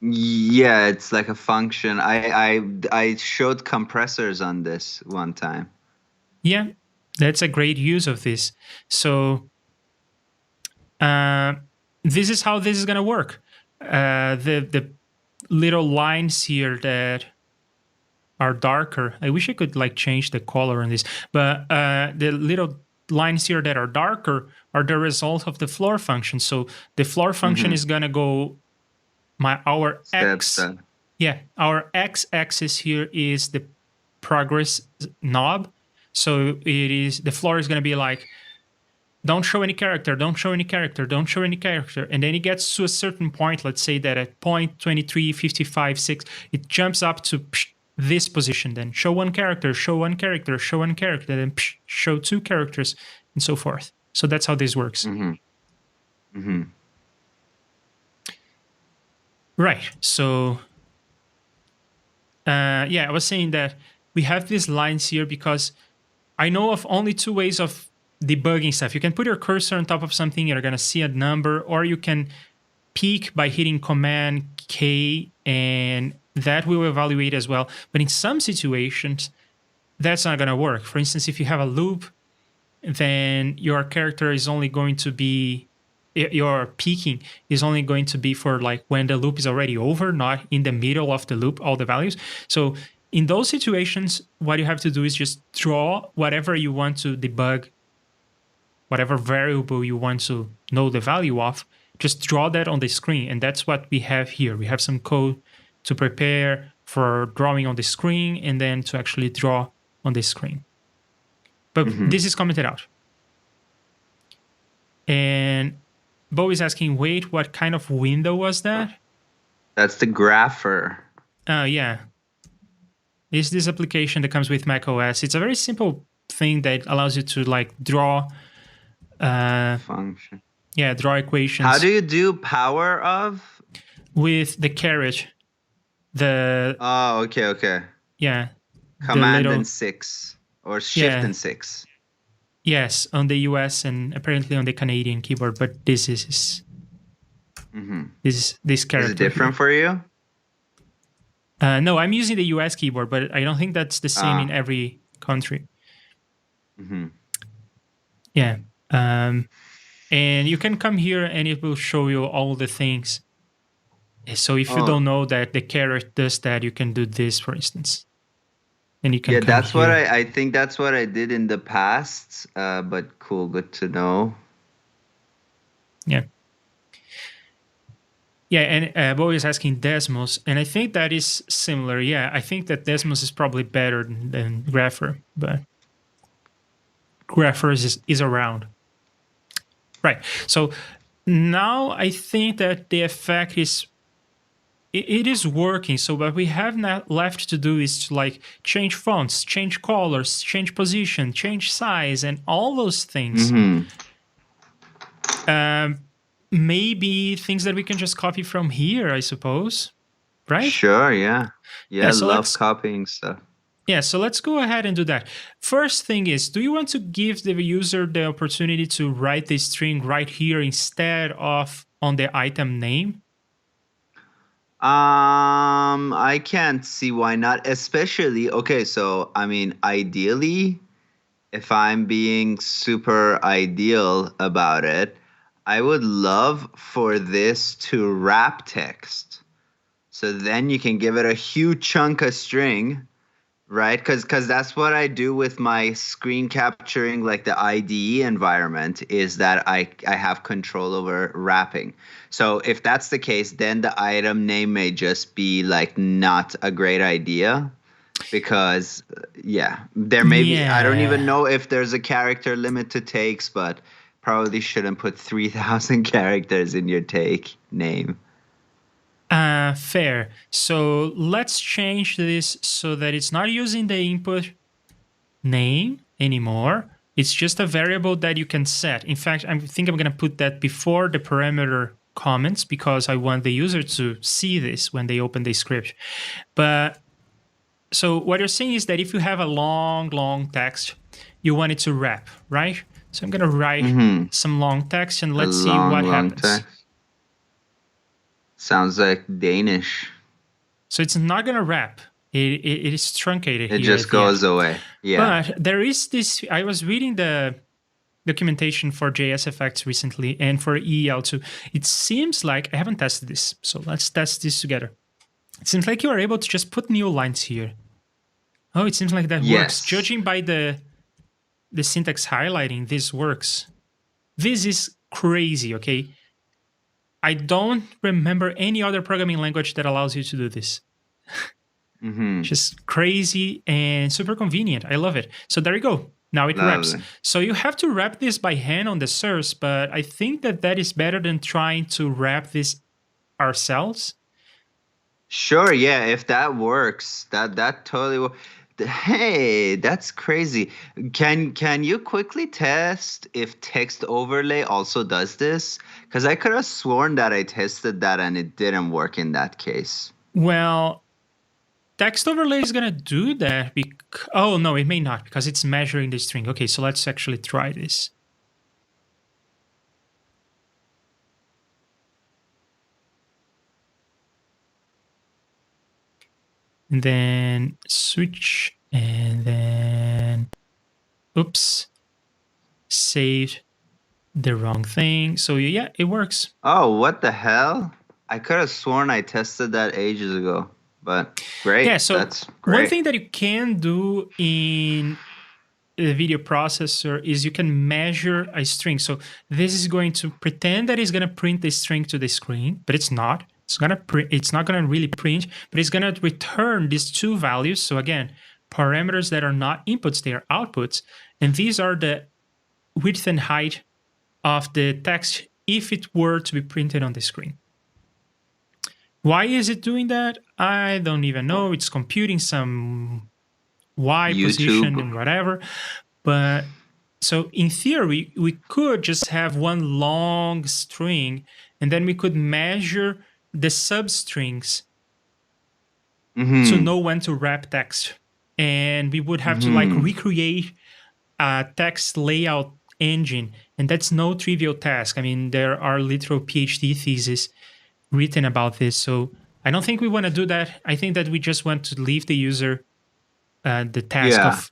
Yeah, it's like a function. I showed compressors on this one time. Yeah, that's a great use of this. So this is how this is going to work. The little lines here that are darker. I wish I could like change the color on this, but the little lines here that are darker are the result of the floor function. So the floor function is gonna go our x-axis here is the progress knob. So it is the floor is gonna be like, don't show any character, don't show any character, don't show any character. And then it gets to a certain point, let's say that at point 23, 55, 6, it jumps up to this position, then show one character, show one character, show one character, then show 2 characters, and so forth. So that's how this works. Right. So, yeah, I was saying that we have these lines here because I know of only 2 ways of debugging stuff. You can put your cursor on top of something, you're going to see a number, or you can peek by hitting Command K, and that will evaluate as well. But in some situations, that's not going to work. For instance, if you have a loop, then your character is only going to be, your peaking is only going to be for like when the loop is already over, not in the middle of the loop, all the values. So in those situations, what you have to do is just draw whatever you want to debug, whatever variable you want to know the value of, just draw that on the screen. And that's what we have here. We have some code to prepare for drawing on the screen and then to actually draw on the screen. But this is commented out. And Bo is asking, wait, what kind of window was that? That's the grapher. Oh, yeah. It's this application that comes with macOS. It's a very simple thing that allows you to like draw function. Yeah, draw equations. How do you do power of? With the caret. Oh, okay. Yeah. Command and 6 or Shift and 6. Yes, on the US and apparently on the Canadian keyboard, but this is this character. Is it different for you? No, I'm using the US keyboard, but I don't think that's the same in every country. Yeah. And you can come here and it will show you all the things. So if you don't know that the caret does that, you can do this, for instance. And you can that's here. What I think that's what I did in the past, but cool, good to know. Yeah. Yeah, and Bo is asking Desmos, and I think that is similar. Yeah, I think that Desmos is probably better than ReaFIR, but ReaFIR is around. Right, so now I think that the effect is, it is working. So what we have now left to do is to like change fonts, change colors, change position, change size, and all those things. Maybe things that we can just copy from here, I suppose, right? Sure, yeah. I so love copying stuff. Yeah, so let's go ahead and do that. First thing is, do you want to give the user the opportunity to write the string right here instead of on the item name? I can't see why not, especially, okay, so, I mean, ideally, if I'm being super ideal about it, I would love for this to wrap text. So then you can give it a huge chunk of string, right? Because that's what I do with my screen capturing, like the IDE environment, is that I have control over wrapping. So if that's the case, then the item name may just be like not a great idea. Because, there may be, I don't even know if there's a character limit to takes, but probably shouldn't put 3,000 characters in your take name. Fair. So let's change this so that it's not using the input name anymore. It's just a variable that you can set. In fact, I think I'm going to put that before the parameter comments because I want the user to see this when they open the script. But so what you're saying is that if you have a long text, you want it to wrap, right? So I'm going to write some long text and let's see what happens. Text. Sounds like Danish. So it's not going to wrap. It is truncated. It just goes away. Yeah. But there is this, I was reading the documentation for JSFX recently and for EEL2. It seems like, I haven't tested this, so let's test this together. It seems like you are able to just put new lines here. Oh, it seems like that works. Judging by the syntax highlighting, this works. This is crazy, okay? I don't remember any other programming language that allows you to do this. Just crazy and super convenient. I love it. So there you go. Now it wraps. So you have to wrap this by hand on the source, but I think that is better than trying to wrap this ourselves. Sure, yeah. If that works, that totally will. Hey, that's crazy. Can you quickly test if text overlay also does this? Because I could have sworn that I tested that and it didn't work in that case. Well, text overlay is going to do that. Oh, no, it may not because it's measuring the string. Okay, so let's actually try this. and then switch, and then, oops, saved the wrong thing. So yeah, it works. Oh, what the hell? I could have sworn I tested that ages ago, but great. Yeah, so That's great. one thing that you can do in the video processor is you can measure a string. So this is going to pretend that it's going to print the string to the screen, but it's not. It's not going to really print, but it's going to return these two values. So again, parameters that are not inputs, they are outputs. And these are the width and height of the text if it were to be printed on the screen. Why is it doing that? I don't even know. It's computing some Y position and whatever. But so in theory, we could just have one long string, and then we could measure the substrings to know when to wrap text. And we would have to like recreate a text layout engine, and that's no trivial task. I mean, there are literal PhD theses written about this, so I don't think we want to do that. I think that we just want to leave the user the task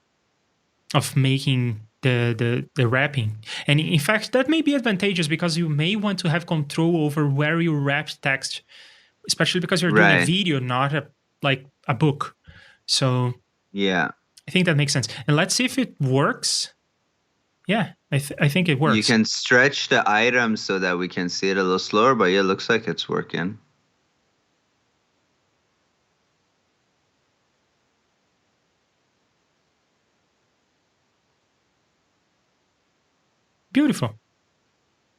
of making the wrapping. And in fact, that may be advantageous because you may want to have control over where you wrap text, especially because you're doing a video, not a book. So yeah, I think that makes sense. And let's see if it works. Yeah, I think it works. You can stretch the items so that we can see it a little slower, but yeah, it looks like it's working. Beautiful.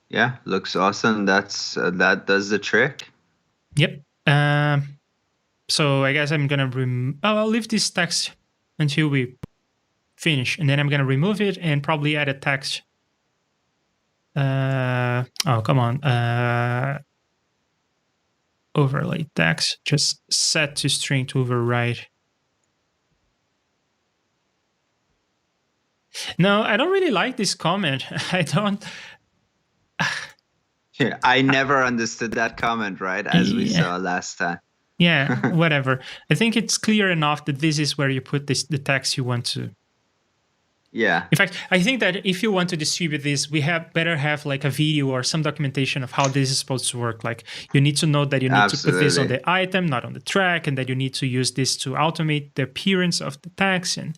Yeah, looks awesome. That does the trick. Yep. So I guess I'm gonna I'll leave this text until we finish, and then I'm gonna remove it and probably add a text. Oh, come on. Overlay text, just set to string to override. No, I don't really like this comment. I don't. Yeah, I never understood that comment, right? As we saw last time. Yeah, whatever. I think it's clear enough that this is where you put the text you want to. Yeah. In fact, I think that if you want to distribute this, we better have like a video or some documentation of how this is supposed to work. Like you need to know that you need to put this on the item, not on the track, and that you need to use this to automate the appearance of the text. And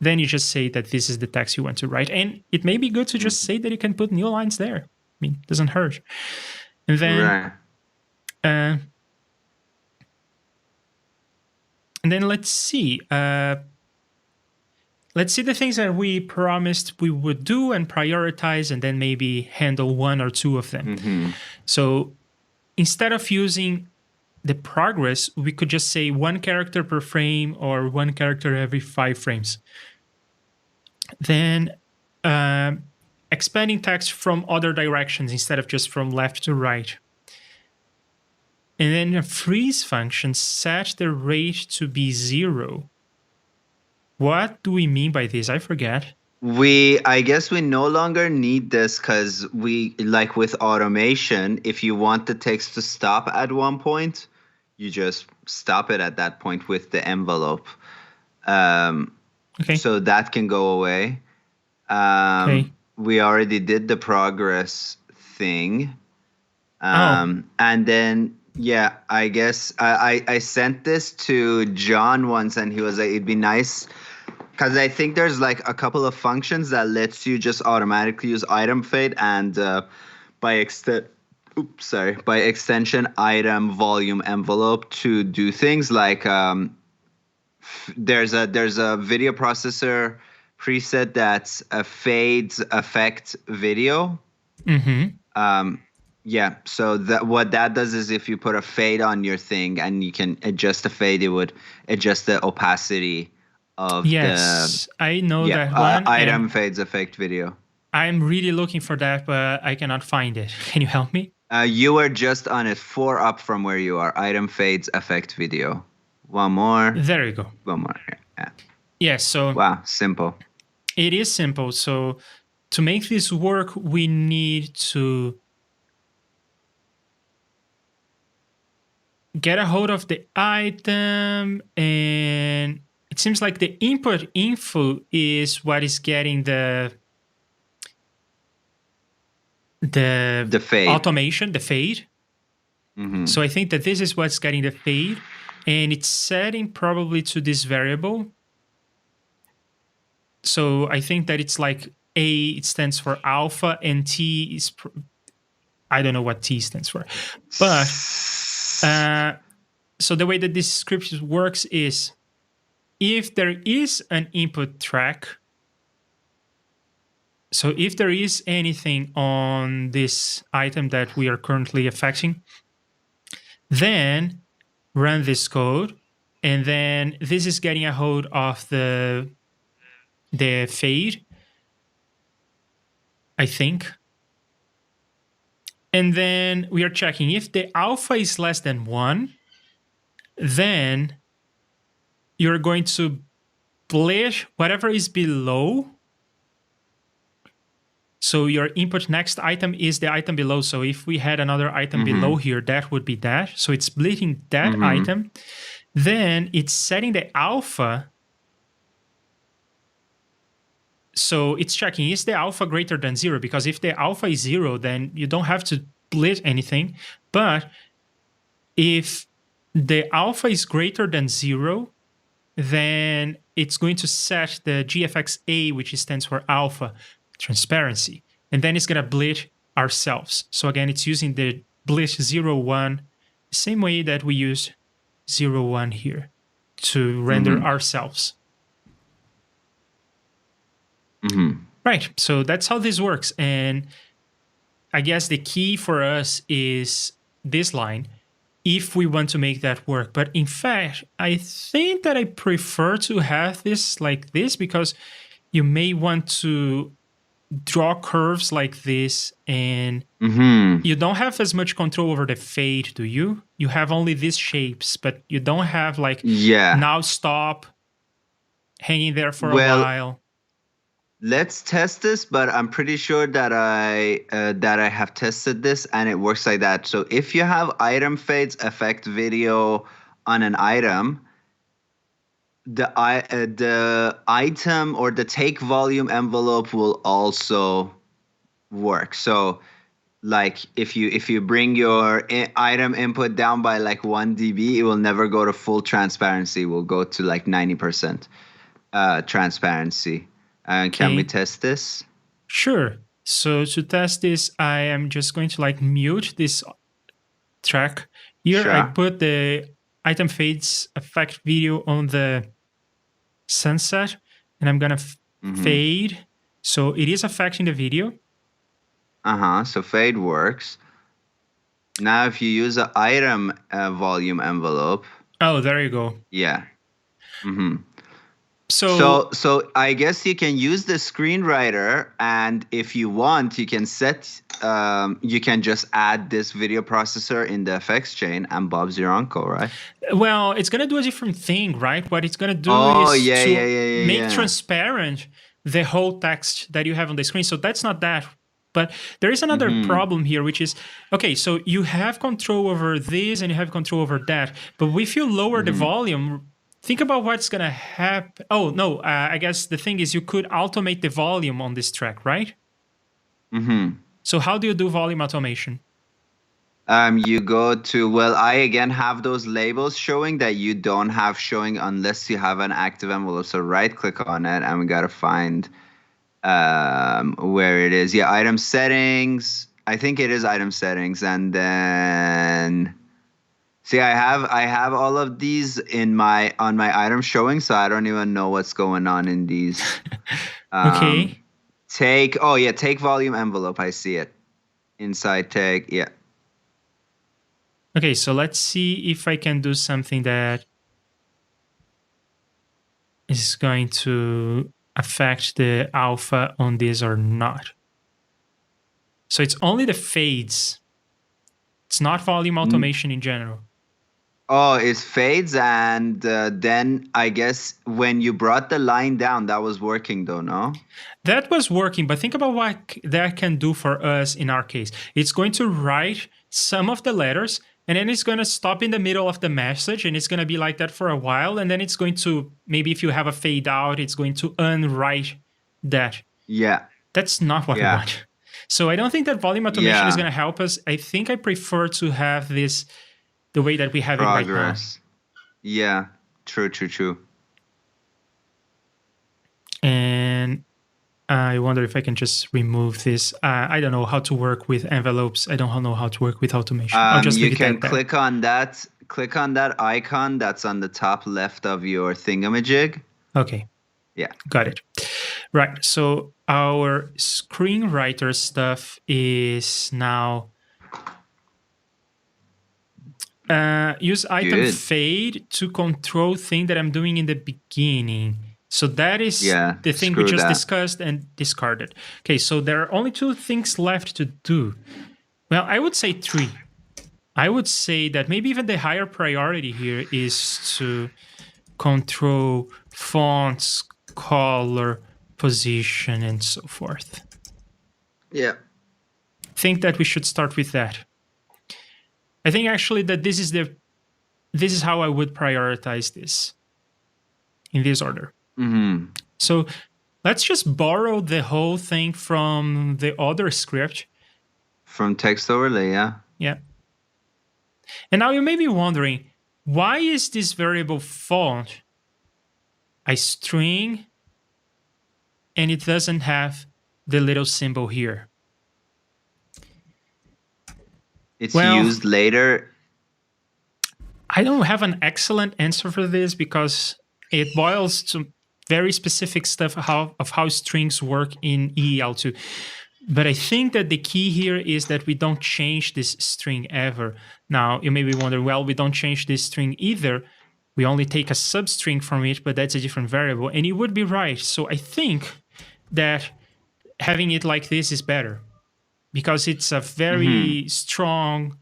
then you just say that this is the text you want to write. And it may be good to just say that you can put new lines there. I mean, it doesn't hurt. And then, and then let's see. Let's see the things that we promised we would do and prioritize, and then maybe handle one or two of them. So instead of using the progress, we could just say 1 character per frame or 1 character every 5 frames. Then expanding text from other directions instead of just from left to right. And then a freeze function set the rate to be 0. What do we mean by this? I forget. I guess we no longer need this because we, like with automation, if you want the text to stop at one point, you just stop it at that point with the envelope. Okay. So that can go away. We already did the progress thing. And then, yeah, I guess I sent this to John once, and he was like, it'd be nice. Because I think there's like a couple of functions that lets you just automatically use item fade and by extension item volume envelope to do things like there's a video processor preset that's a fades affect video. Yeah, so what that does is if you put a fade on your thing and you can adjust the fade, it would adjust the opacity of I know that one. Item fades affect video. I'm really looking for that, but I cannot find it. Can you help me? You are just on it 4 up from where you are. Item fades affect video. One more. There you go. One more. Yeah. Yeah. So. Wow, simple. It is simple. So to make this work, we need to get a hold of the item, and it seems like the input info is what is getting the fade. Automation, the fade. So I think that this is what's getting the fade, and it's setting probably to this variable. So I think that it's like A, it stands for alpha, and T is, I don't know what T stands for. But so the way that this script works is, if there is an input track, so if there is anything on this item that we are currently affecting, then run this code, and then this is getting a hold of the fade, I think. And then we are checking if the alpha is less than 1, then you're going to split whatever is below. So your input next item is the item below. So if we had another item below here, that would be that. So it's splitting that item. Then it's setting the alpha. So it's checking, is the alpha greater than 0? Because if the alpha is 0, then you don't have to split anything. But if the alpha is greater than 0, then it's going to set the GFX-A, which stands for alpha, transparency. And then it's going to blit ourselves. So again, it's using the blit 01, the same way that we use 01 here to render ourselves. Right, so that's how this works. And I guess the key for us is this line, if we want to make that work. But in fact, I think that I prefer to have this like this, because you may want to draw curves like this, and you don't have as much control over the fade, do you? You have only these shapes, but you don't have like now stop, hanging there for a while. Let's test this, but I'm pretty sure that I have tested this and it works like that. So if you have item fades affect video on an item, the item or the take volume envelope will also work. So like if you bring your item input down by like 1 dB, it will never go to full transparency. It will go to like 90% transparency. Can we test this? Sure. So to test this, I am just going to like mute this track. Here I put the item fades affect video on the sunset, and I'm going to fade. So it is affecting the video. So fade works. Now if you use an item volume envelope. Oh, there you go. Yeah. So I guess you can use the screenwriter, and if you want, you can set, you can just add this video processor in the FX chain, and Bob's your uncle, right? Well, it's going to do a different thing, right? What it's going to do is to make transparent the whole text that you have on the screen. So that's not that. But there is another problem here, which is, okay, so you have control over this and you have control over that. But if you lower the volume, think about what's going to happen. Oh, no, I guess the thing is you could automate the volume on this track, right? So how do you do volume automation? You go to, well, I again have those labels showing that you don't have showing unless you have an active envelope. So right click on it, and we got to find where it is. Yeah, item settings. I think it is item settings. And then... See, I have all of these on my item showing, so I don't even know what's going on in these. Okay. Take volume envelope. I see it inside take. Yeah. Okay, so let's see if I can do something that is going to affect the alpha on this or not. So it's only the fades. It's not volume automation in general. Oh, it's fades, and then I guess when you brought the line down, that was working though, no? That was working, but think about what that can do for us in our case. It's going to write some of the letters, and then it's going to stop in the middle of the message, and it's going to be like that for a while, and then it's going to, maybe if you have a fade out, it's going to unwrite that. Yeah. That's not what we want. So I don't think that volume automation is going to help us. I think I prefer to have this the way that we have it right now. Yeah, true. And I wonder if I can just remove this. I don't know how to work with envelopes. I don't know how to work with automation. I'll just leave it at that. Click on that icon that's on the top left of your thingamajig. Okay. Yeah. Got it. Right. So our screenwriter stuff is now use item fade to control thing that I'm doing in the beginning. So that is the thing we just discussed and discarded. Okay, so there are only 2 things left to do. Well, I would say 3. I would say that maybe even the higher priority here is to control fonts, color, position, and so forth. Yeah. I think that we should start with that. I think actually that this is how I would prioritize this in this order. Mm-hmm. So let's just borrow the whole thing from the other script. From text overlay, yeah. Yeah. And now you may be wondering, why is this variable font a string and it doesn't have the little symbol here? It's used later. I don't have an excellent answer for this because it boils to very specific stuff of how strings work in EEL2. But I think that the key here is that we don't change this string ever. Now, you may be wondering, well, we don't change this string either. We only take a substring from it, but that's a different variable. And you would be right. So I think that having it like this is better because it's a very strong,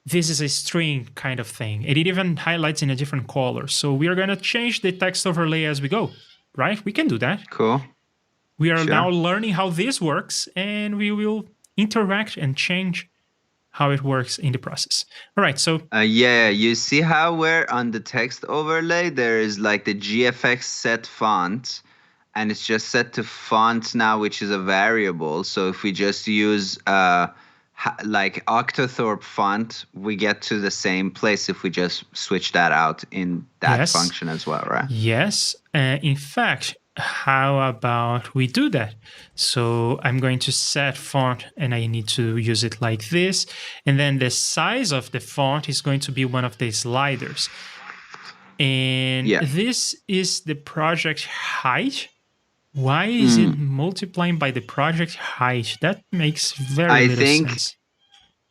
this is a string kind of thing. And it even highlights in a different color. So we are going to change the text overlay as we go, right? We can do that. Cool. We are now learning how this works, and we will interact and change how it works in the process. All right, so... you see how where on the text overlay, there is like the GFX set font, and it's just set to font now, which is a variable. So if we just use like Octothorpe font, we get to the same place if we just switch that out in that function as well, right? Yes. In fact, how about we do that? So I'm going to set font, and I need to use it like this. And then the size of the font is going to be one of the sliders. And this is the project height. Why is it multiplying by the project height? That makes very little sense.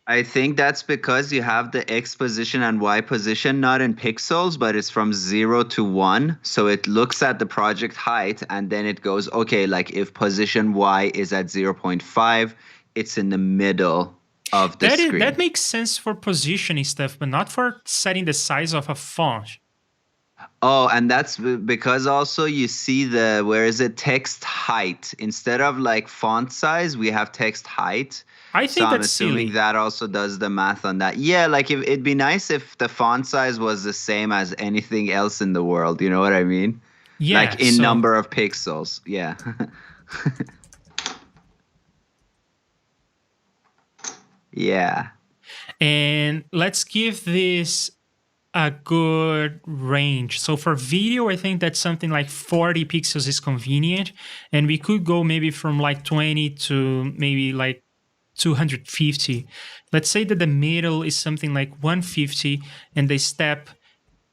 I think that's because you have the X position and Y position not in pixels, but it's from 0 to 1. So it looks at the project height, and then it goes, okay, like if position Y is at 0.5, it's in the middle of the screen. That makes sense for positioning stuff, but not for setting the size of a font. Oh, and that's because also you see where is it, text height. Instead of like font size, we have text height. I think so that's silly. I'm assuming that also does the math on that. Yeah, like it'd be nice if the font size was the same as anything else in the world. You know what I mean? Yeah. Like in number of pixels. Yeah. Yeah. And let's give this a good range. So for video, I think that something like 40 pixels is convenient. And we could go maybe from like 20 to maybe like 250. Let's say that the middle is something like 150 and the step,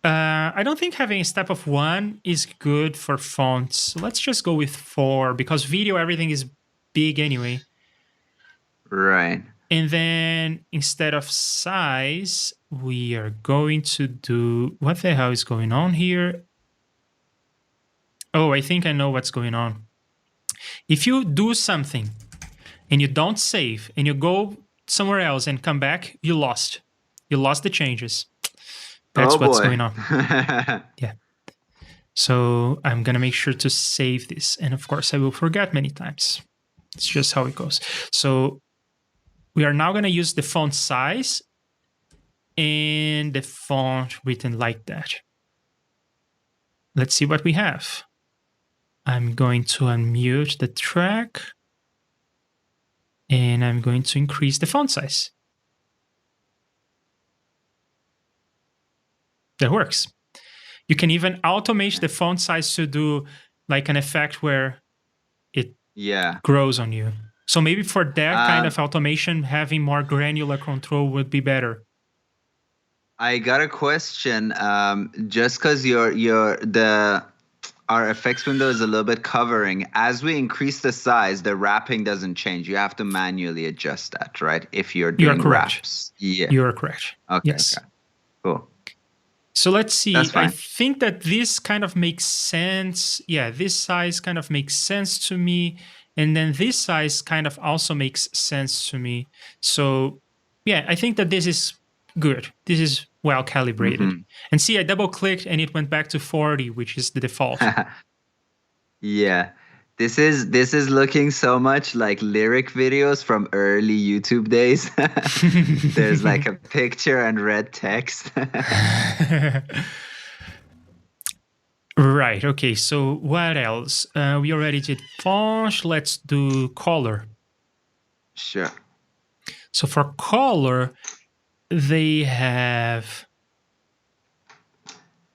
I don't think having a step of 1 is good for fonts. So let's just go with 4 because video, everything is big anyway. Right. And then instead of size, we are going to do, what the hell is going on here? Oh, I think I know what's going on. If you do something and you don't save and you go somewhere else and come back, you lost. You lost the changes. That's what's going on. Yeah. So I'm going to make sure to save this. And of course, I will forget many times. It's just how it goes. So we are now going to use the font size and the font written like that. Let's see what we have. I'm going to unmute the track, and I'm going to increase the font size. That works. You can even automate the font size to do like an effect where it grows on you. So maybe for that kind of automation, having more granular control would be better. I got a question. Just because our effects window is a little bit covering, as we increase the size, the wrapping doesn't change. You have to manually adjust that, right? If you're doing wraps. Yeah. You are correct. Okay. Yes. Okay. Cool. So let's see. I think that this kind of makes sense. Yeah, this size kind of makes sense to me. And then this size kind of also makes sense to me. So yeah, I think that this is good. This is well calibrated. And see, I double clicked and it went back to 40, which is the default. Yeah. This is looking so much like lyric videos from early YouTube days. There's like a picture and red text. Right. Okay. So what else? We already did font. Let's do color. Sure. So for color, they have.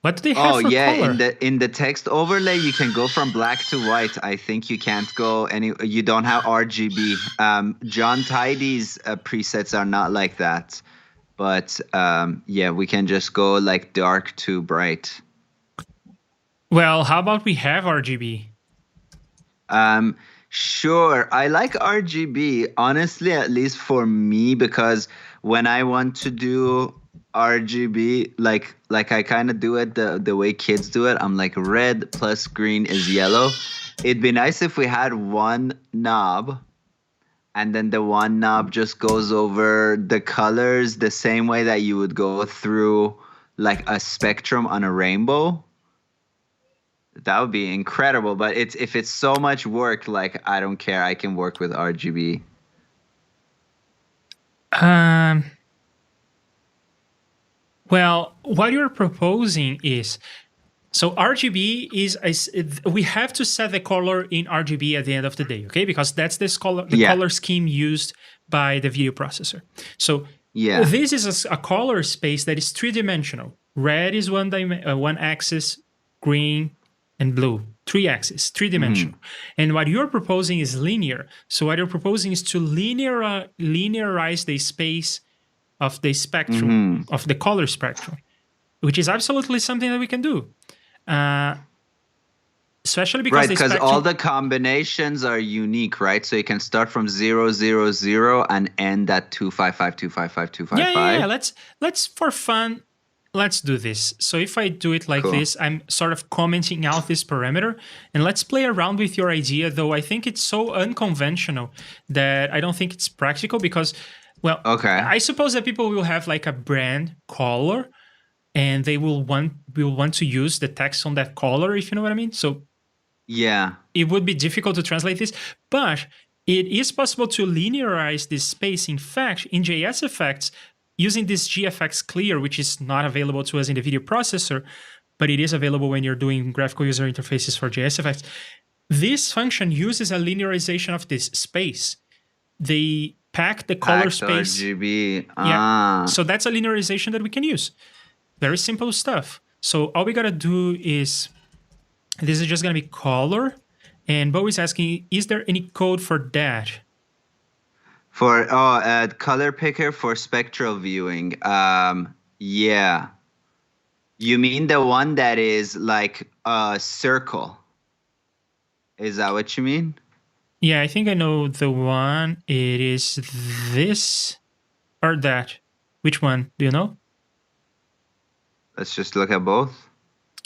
What do they have for color? In the text overlay, you can go from black to white. I think you can't go you don't have RGB. John Tidy's presets are not like that. But yeah, we can just go like dark to bright. Well, how about we have RGB? Sure. I like RGB, honestly, at least for me, because when I want to do RGB, like I kind of do it the way kids do it. I'm like, red plus green is yellow. It'd be nice if we had one knob, and then the one knob just goes over the colors the same way that you would go through like a spectrum on a rainbow. That would be incredible. But if it's so much work, like, I don't care. I can work with RGB. Well, what you're proposing is, so RGB is we have to set the color in RGB at the end of the day, okay? Because that's the color scheme used by the video processor. So this is a color space that is three-dimensional. Red is one axis, green and blue, three axes, three-dimensional. And what you're proposing is linear. So what you're proposing is to linearize the space of the spectrum, of the color spectrum, which is absolutely something that we can do. Especially because all the combinations are unique, right? So you can start from 0, 0, 0 and end at 255, 255, 255. Yeah. Let's for fun, let's do this. So if I do it like this, I'm sort of commenting out this parameter, and let's play around with your idea, though I think it's so unconventional that I don't think it's practical because, well, I suppose that people will have like a brand color and they will want to use the text on that color, if you know what I mean. So it would be difficult to translate this, but it is possible to linearize this space. In fact, in JSFX, using this GFX clear, which is not available to us in the video processor, but it is available when you're doing graphical user interfaces for JSFX, this function uses a linearization of this space. They pack the color space. RGB. Yeah. So that's a linearization that we can use. Very simple stuff. So all we got to do is, this is just going to be color. And Bo is asking, is there any code for that? For color picker for spectral viewing. Yeah. You mean the one that is like a circle? Is that what you mean? Yeah, I think I know the one. It is this or that. Which one? Do you know? Let's just look at both.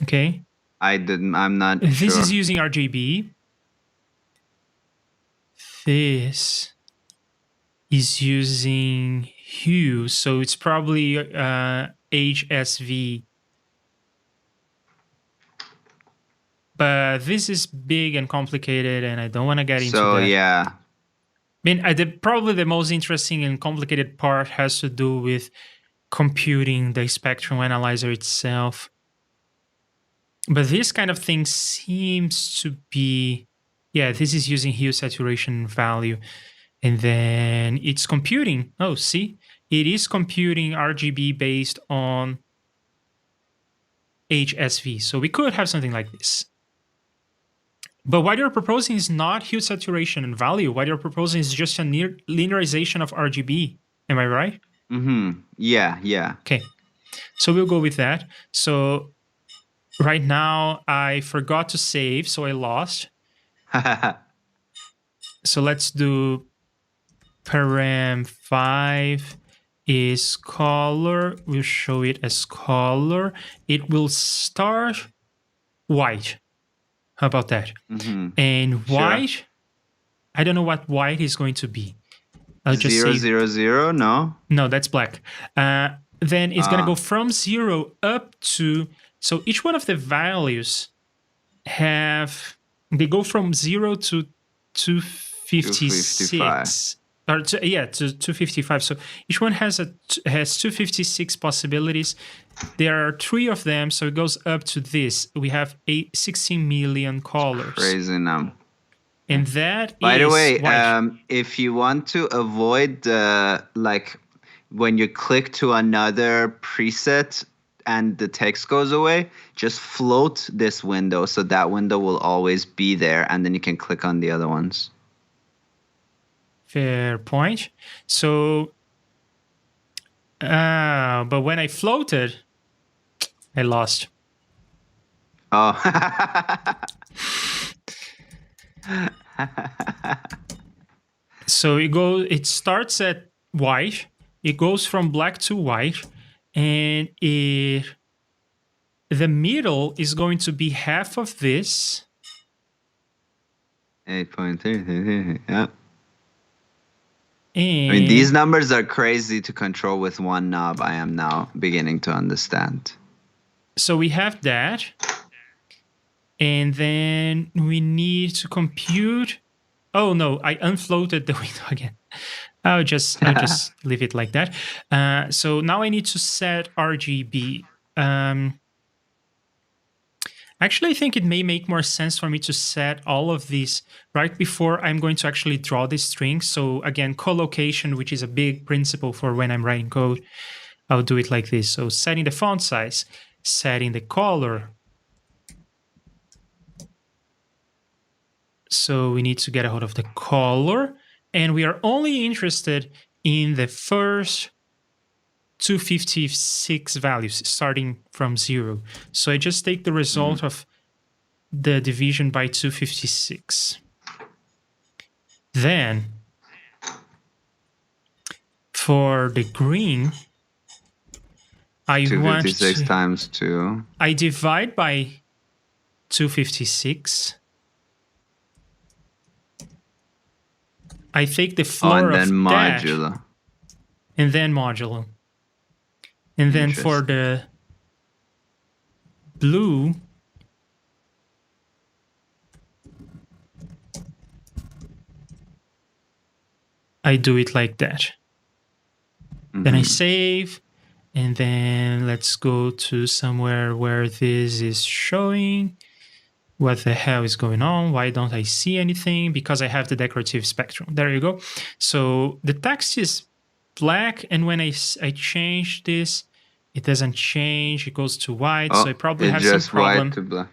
Okay. I'm not sure. This is using RGB. This is using hue, so it's probably HSV. But this is big and complicated, and I don't want to get into that. So, yeah. I mean, probably the most interesting and complicated part has to do with computing the spectrum analyzer itself. But this kind of thing seems to be, yeah, this is using hue saturation value. And then it's computing. Oh, see, it is computing RGB based on HSV. So we could have something like this. But what you're proposing is not hue saturation and value. What you're proposing is just a linearization of RGB. Am I right? Mm-hmm. Yeah, yeah. Okay. So we'll go with that. So right now I forgot to save, so I lost. So let's do param5 is color. We'll show it as color. It will start white. How about that? Mm-hmm. And white, Sure. I don't know what white is going to be. I'll just 0, say 0, 0, no? No, that's black. Then it's going to go from 0 up to... So each one of the values they go from 0 to 256. Or to 255. So each one has 256 possibilities. There are 3 of them, so it goes up to this. We have 16 million colors. Crazy number. And that By the way, white. if you want to avoid like when you click to another preset and the text goes away, just float this window so that window will always be there, and then you can click on the other ones. Fair point. So, but when I floated, I lost. Oh. So it starts at white, it goes from black to white, and the middle is going to be half of this. 8.3, yeah. And I mean, these numbers are crazy to control with one knob. I am now beginning to understand. So we have that. And then we need to compute. Oh no, I unfloated the window again. I'll just leave it like that. So now I need to set RGB. Actually, I think it may make more sense for me to set all of these right before I'm going to actually draw the string. So again, collocation, which is a big principle for when I'm writing code, I'll do it like this. So setting the font size, setting the color. So we need to get a hold of the color, and we are only interested in the first 256 values starting from 0. So I just take the result of the division by 256. Then for the green, I 256 times 2. I divide by 256. I take the floor and then of modulo. That, and then modulo. And then for the blue, I do it like that. Then I save, and then let's go to somewhere where this is showing. What the hell is going on? Why don't I see anything? Because I have the decorative spectrum. There you go. So the text is black, and when I change this, it doesn't change. It goes to white. So I probably have some problem. White to black.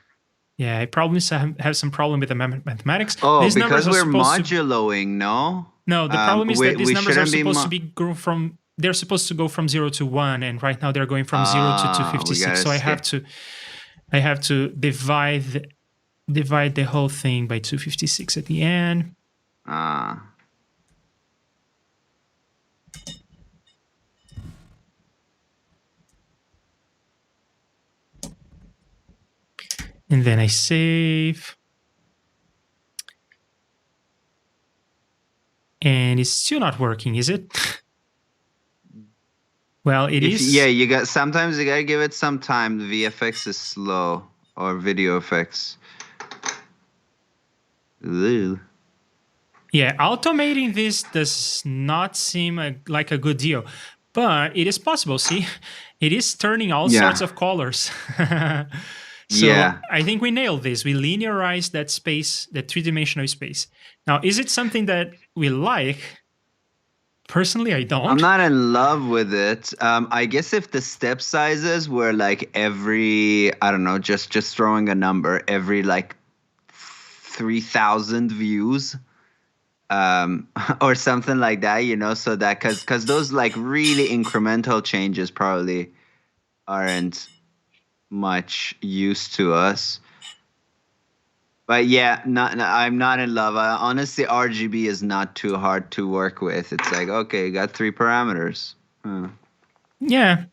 Yeah, I probably have some problem with the mathematics. Oh, these because we're moduloing, no? No, the problem is that these numbers are supposed to go from. They're supposed to go from 0 to 1, and right now they're going from 0 to 256. So I have to divide the whole thing by 256 at the end. And then I save. And it's still not working, is it? Well, it is. Yeah, sometimes you gotta give it some time. The VFX is slow, or video effects. Ooh. Yeah, automating this does not seem like a good deal. but it is possible. See, it is turning all Yeah. sorts of colors. So Yeah. I think we nailed this. We linearized that space, that three-dimensional space. Now, is it something that we like? Personally, I don't. I'm not in love with it. I guess if the step sizes were like every, I don't know, just throwing a number, every like 3,000 views, or something like that, you know, so that because those like really incremental changes probably aren't much use to us. But yeah, I'm not in love. Honestly, RGB is not too hard to work with. It's like, okay, you got 3 parameters. Huh. Yeah,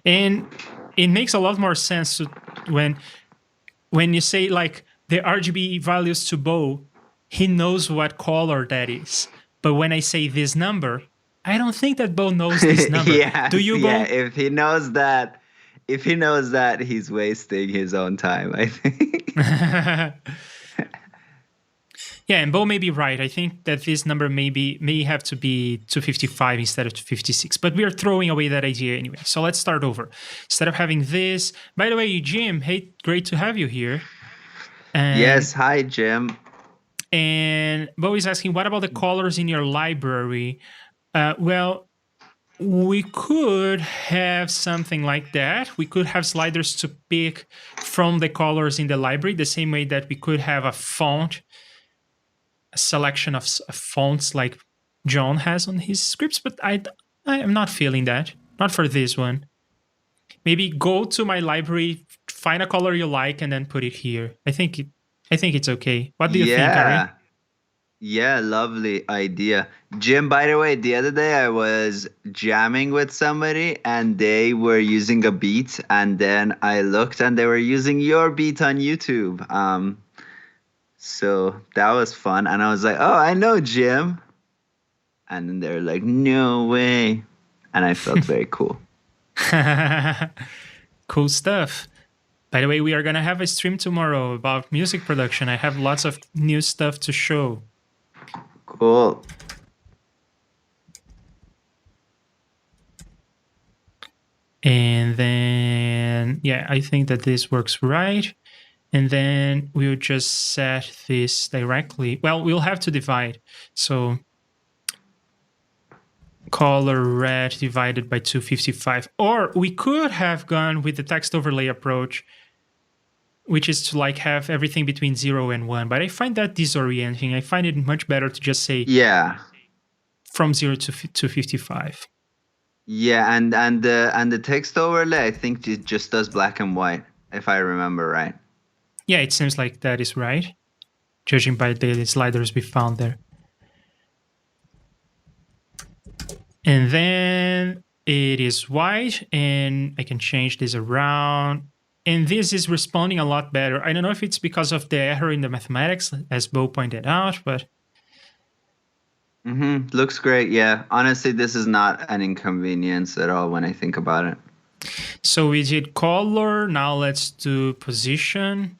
and it makes a lot more sense when you say like the RGB values to Bo, he knows what color that is. But when I say this number, I don't think that Bo knows this number. Yes, Do you, Bo? yeah, if he knows that, he's wasting his own time, I think. Yeah, and Bo may be right. I think that this number may have to be 255 instead of 256, but we are throwing away that idea anyway. So let's start over. Instead of having this, by the way, Jim, hey, great to have you here. And, yes, hi, Jim. And Bo is asking, what about the colors in your library? Well, we could have something like that. We could have sliders to pick from the colors in the library, the same way that we could have a font, a selection of fonts like John has on his scripts, but I am not feeling that. Not for this one. Maybe go to my library, find a color you like, and then put it here. I think it's okay. What do you think, Ari? Yeah, lovely idea. Jim, by the way, the other day I was jamming with somebody and they were using a beat, and then I looked and they were using your beat on YouTube. So that was fun. And I was like, oh, I know Jim. And then they were like, no way. And I felt very cool. Cool stuff. By the way, we are going to have a stream tomorrow about music production. I have lots of new stuff to show. Cool. And then, yeah, I think that this works right. And then we'll just set this directly. Well, we'll have to divide. So color red divided by 255. Or we could have gone with the text overlay approach, which is to like have everything between 0 and 1. But I find that disorienting. I find it much better to just say from 0 to 255. Yeah, and the text overlay, I think it just does black and white, if I remember right. Yeah, it seems like that is right, judging by the sliders we found there. And then it is white, and I can change this around. And this is responding a lot better. I don't know if it's because of the error in the mathematics, as Bo pointed out, but... Looks great, yeah. Honestly, this is not an inconvenience at all when I think about it. So we did color, now let's do position.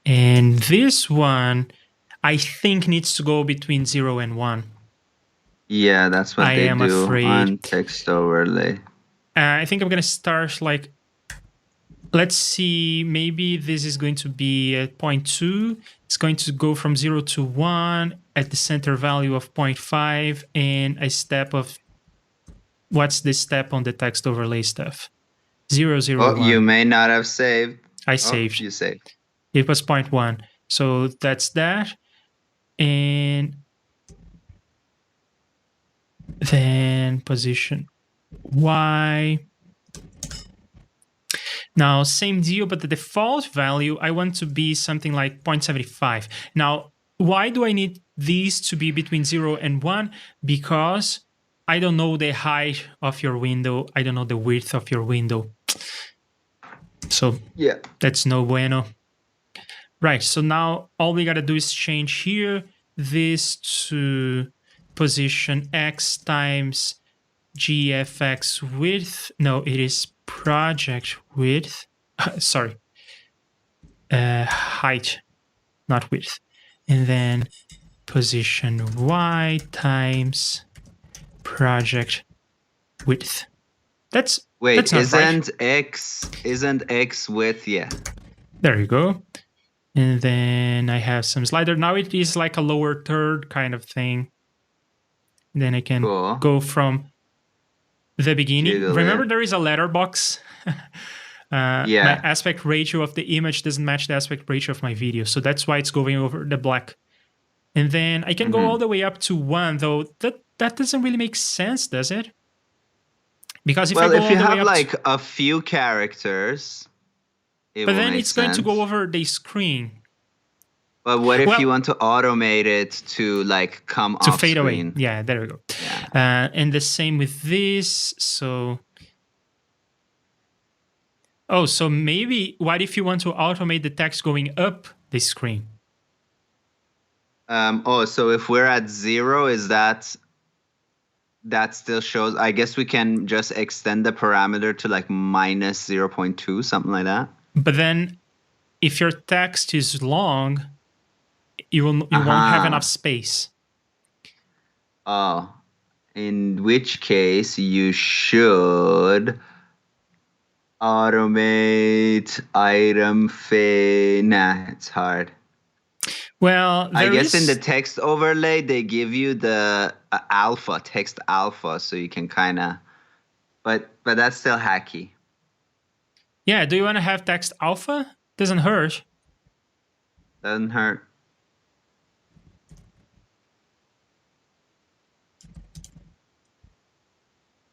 And this one, I think, needs to go between 0 and 1. Yeah, that's what they do on text overlay. I think I'm going to start like, let's see, maybe this is going to be at 0.2. It's going to go from 0 to 1 at the center value of 0.5 and a step of, what's the step on the text overlay stuff? 0, 0, Oh, 1. you may not have saved. I saved. You saved. It was 0.1. So that's that. And then position Y. Now, same deal, but the default value, I want to be something like 0.75. Now, why do I need these to be between 0 and 1? Because I don't know the height of your window. I don't know the width of your window. So yeah, that's no bueno. Right, so now all we gotta do is change here this to position X times GFX width. No, it is project width. sorry, height, not width. And then position y times project width. That's Wait, not right. isn't X width? Yeah. There you go. And then I have some slider. Now it is like a lower third kind of thing. And then I can go from the beginning. Jiggle Remember, it. there is a letterbox. My aspect ratio of the image doesn't match the aspect ratio of my video. So that's why it's going over the black. And then I can go all the way up to 1, though that doesn't really make sense, does it? Because if I go all the way up, if you have like a few characters, but then it's going to go over the screen. But what if you want to automate it to like come off fade screen? away? Yeah, there we go. Yeah. And the same with this. So, so maybe what if you want to automate the text going up the screen? So if we're at 0, is that still shows? I guess we can just extend the parameter to like minus 0.2, something like that. But then, if your text is long, you won't have enough space. Oh, in which case you should automate item fade. Nah, it's hard. Well, I guess in the text overlay they give you the text alpha, so you can kind of, but that's still hacky. Yeah, do you want to have text alpha? Doesn't hurt. Doesn't hurt.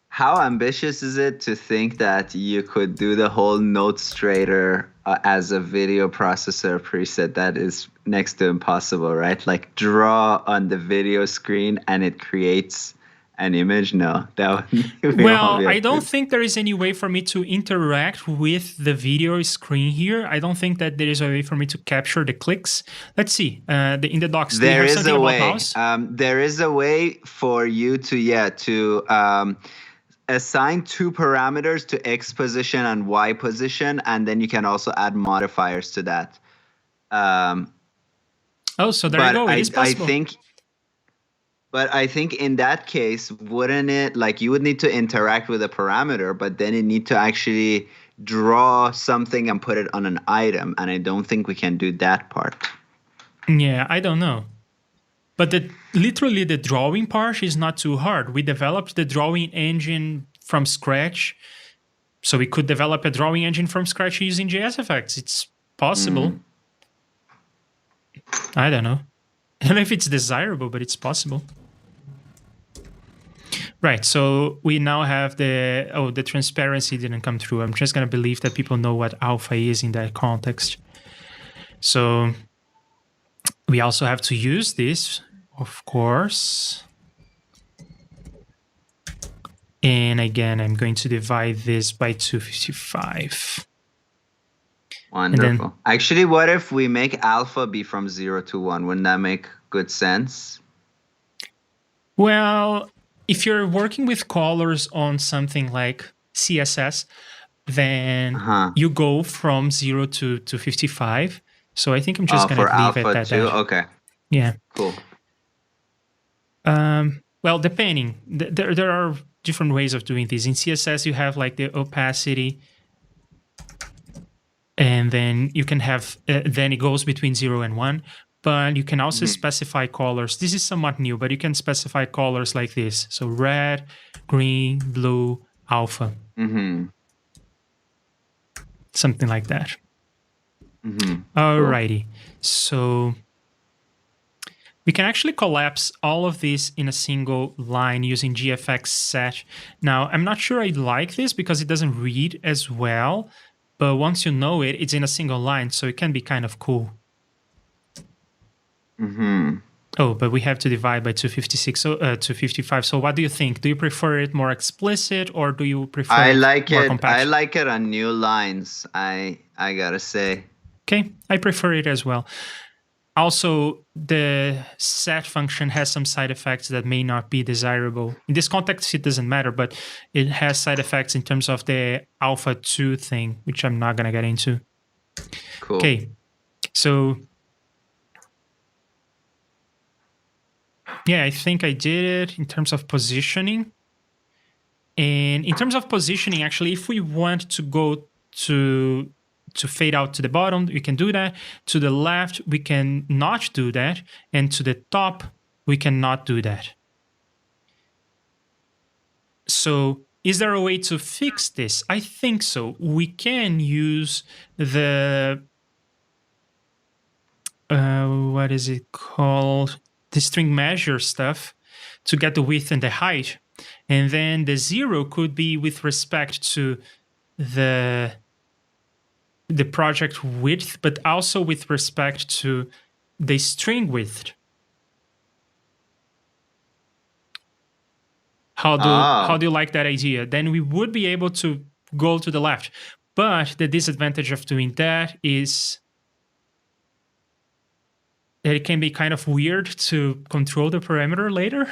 How ambitious is it to think that you could do the whole note straighter as a video processor preset? That is next to impossible, right? Like draw on the video screen and it creates an image. No, that would be I don't think there is any way for me to interact with the video screen here. I don't think that there is a way for me to capture the clicks. Let's see. In the docs, there is a way. There is a way for you to assign 2 parameters to X position and Y position, and then you can also add modifiers to that. So there you go. It is possible. I think in that case, wouldn't it, like, you would need to interact with a parameter, but then you need to actually draw something and put it on an item, and I don't think we can do that part. Yeah, I don't know. But literally the drawing part is not too hard. We developed the drawing engine from scratch. So we could develop a drawing engine from scratch using JSFX. It's possible. I don't know. I don't know if it's desirable, but it's possible. Right, so we now have the transparency didn't come through. I'm just going to believe that people know what alpha is in that context. So we also have to use this, of course. And again, I'm going to divide this by 255. Wonderful. Actually, what if we make alpha be from 0 to 1? Wouldn't that make good sense? Well, if you're working with colors on something like CSS, then you go from 0 to 55. So I think I'm just going to leave it at that. Okay. Yeah. Cool. Well, depending. There are different ways of doing this. In CSS, you have like the opacity, and then you can have, then it goes between 0 and 1. But you can also specify colors. This is somewhat new, but you can specify colors like this. So red, green, blue, alpha. Something like that. Alrighty. So we can actually collapse all of this in a single line using GFX set. Now, I'm not sure I like this because it doesn't read as well. But once you know it, it's in a single line, so it can be kind of cool. Oh, but we have to divide by 256, 255. So what do you think? Do you prefer it more explicit, or do you prefer it more compact? I like it on new lines, I gotta say. Okay, I prefer it as well. Also, the set function has some side effects that may not be desirable. In this context, it doesn't matter, but it has side effects in terms of the alpha 2 thing, which I'm not going to get into. Cool. Okay, so yeah, I think I did it in terms of positioning. And in terms of positioning, actually, if we want to go to fade out to the bottom, we can do that. To the left, we can not do that. And to the top, we cannot do that. So is there a way to fix this? I think so. We can use the, what is it called? The string measure stuff to get the width and the height. And then the 0 could be with respect to the project width, but also with respect to the string width. How do you like that idea? Then we would be able to go to the left. But the disadvantage of doing that is that it can be kind of weird to control the parameter later.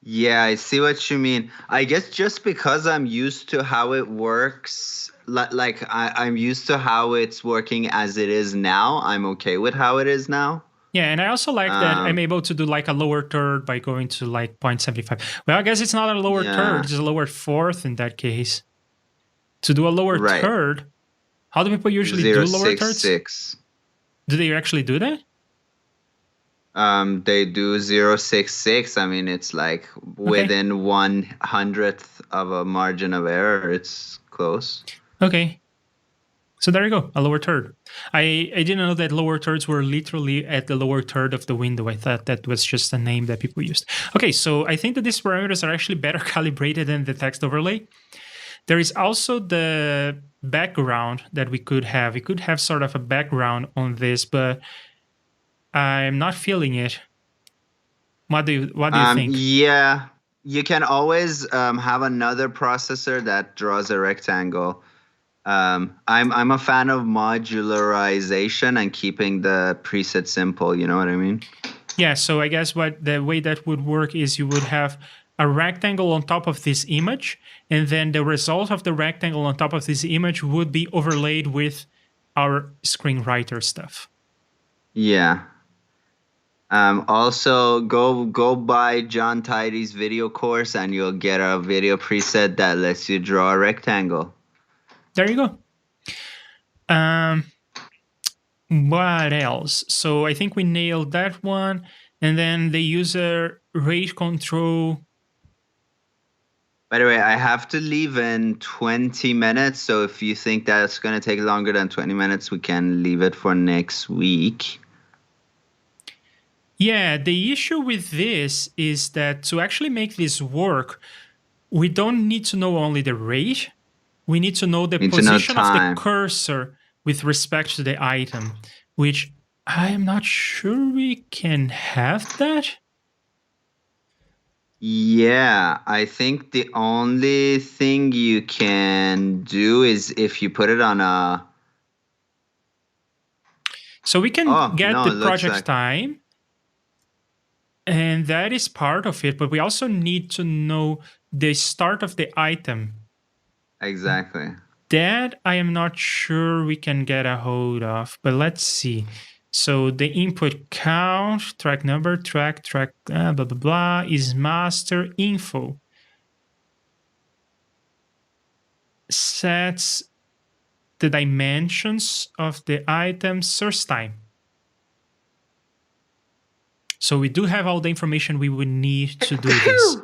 Yeah, I see what you mean. I guess just because I'm used to how it works, like I'm used to how it's working as it is now, I'm okay with how it is now. Yeah, and I also like that I'm able to do like a lower third by going to like 0.75. Well, I guess it's not a lower third, it's a lower fourth in that case. To do a lower third, how do people usually do lower thirds? 0.66. Do they actually do that? They do 0.66. I mean, it's like within 1/100th of a margin of error. It's close. Okay. So there you go, a lower third. I didn't know that lower thirds were literally at the lower third of the window. I thought that was just a name that people used. Okay, so I think that these parameters are actually better calibrated than the text overlay. There is also the background that we could have. We could have sort of a background on this, but I'm not feeling it. What do you think? Yeah, you can always have another processor that draws a rectangle. I'm a fan of modularization and keeping the preset simple. You know what I mean? Yeah. So I guess the way that would work is you would have a rectangle on top of this image, and then the result of the rectangle on top of this image would be overlaid with our screenwriter stuff. Yeah. Also, go buy John Tidy's video course, and you'll get a video preset that lets you draw a rectangle. There you go. What else? So I think we nailed that one. And then the user rate control. By the way, I have to leave in 20 minutes. So if you think that's going to take longer than 20 minutes, we can leave it for next week. Yeah, the issue with this is that to actually make this work, we don't need to know only the rate. We need to know the position of the cursor with respect to the item, which I am not sure we can have that. Yeah, I think the only thing you can do is if you put it on a... So we can get the project time, and that is part of it, but we also need to know the start of the item. Exactly. That I am not sure we can get a hold of, but let's see. So the input count, track number, track, blah, blah, blah, is master info. Sets the dimensions of the item source time. So we do have all the information we would need to do this.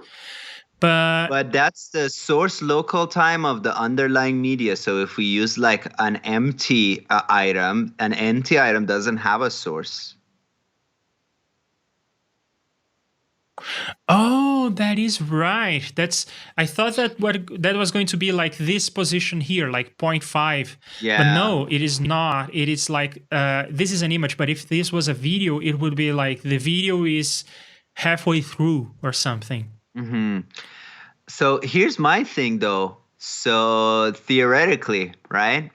But that's the source local time of the underlying media. So if we use like an empty item, an empty item doesn't have a source. Oh, that is right. I thought that that was going to be like this position here, like 0.5. Yeah. But no, it is not. It is like this is an image, but if this was a video, it would be like the video is halfway through or something. Mm-hmm. So here's my thing though. So theoretically, right?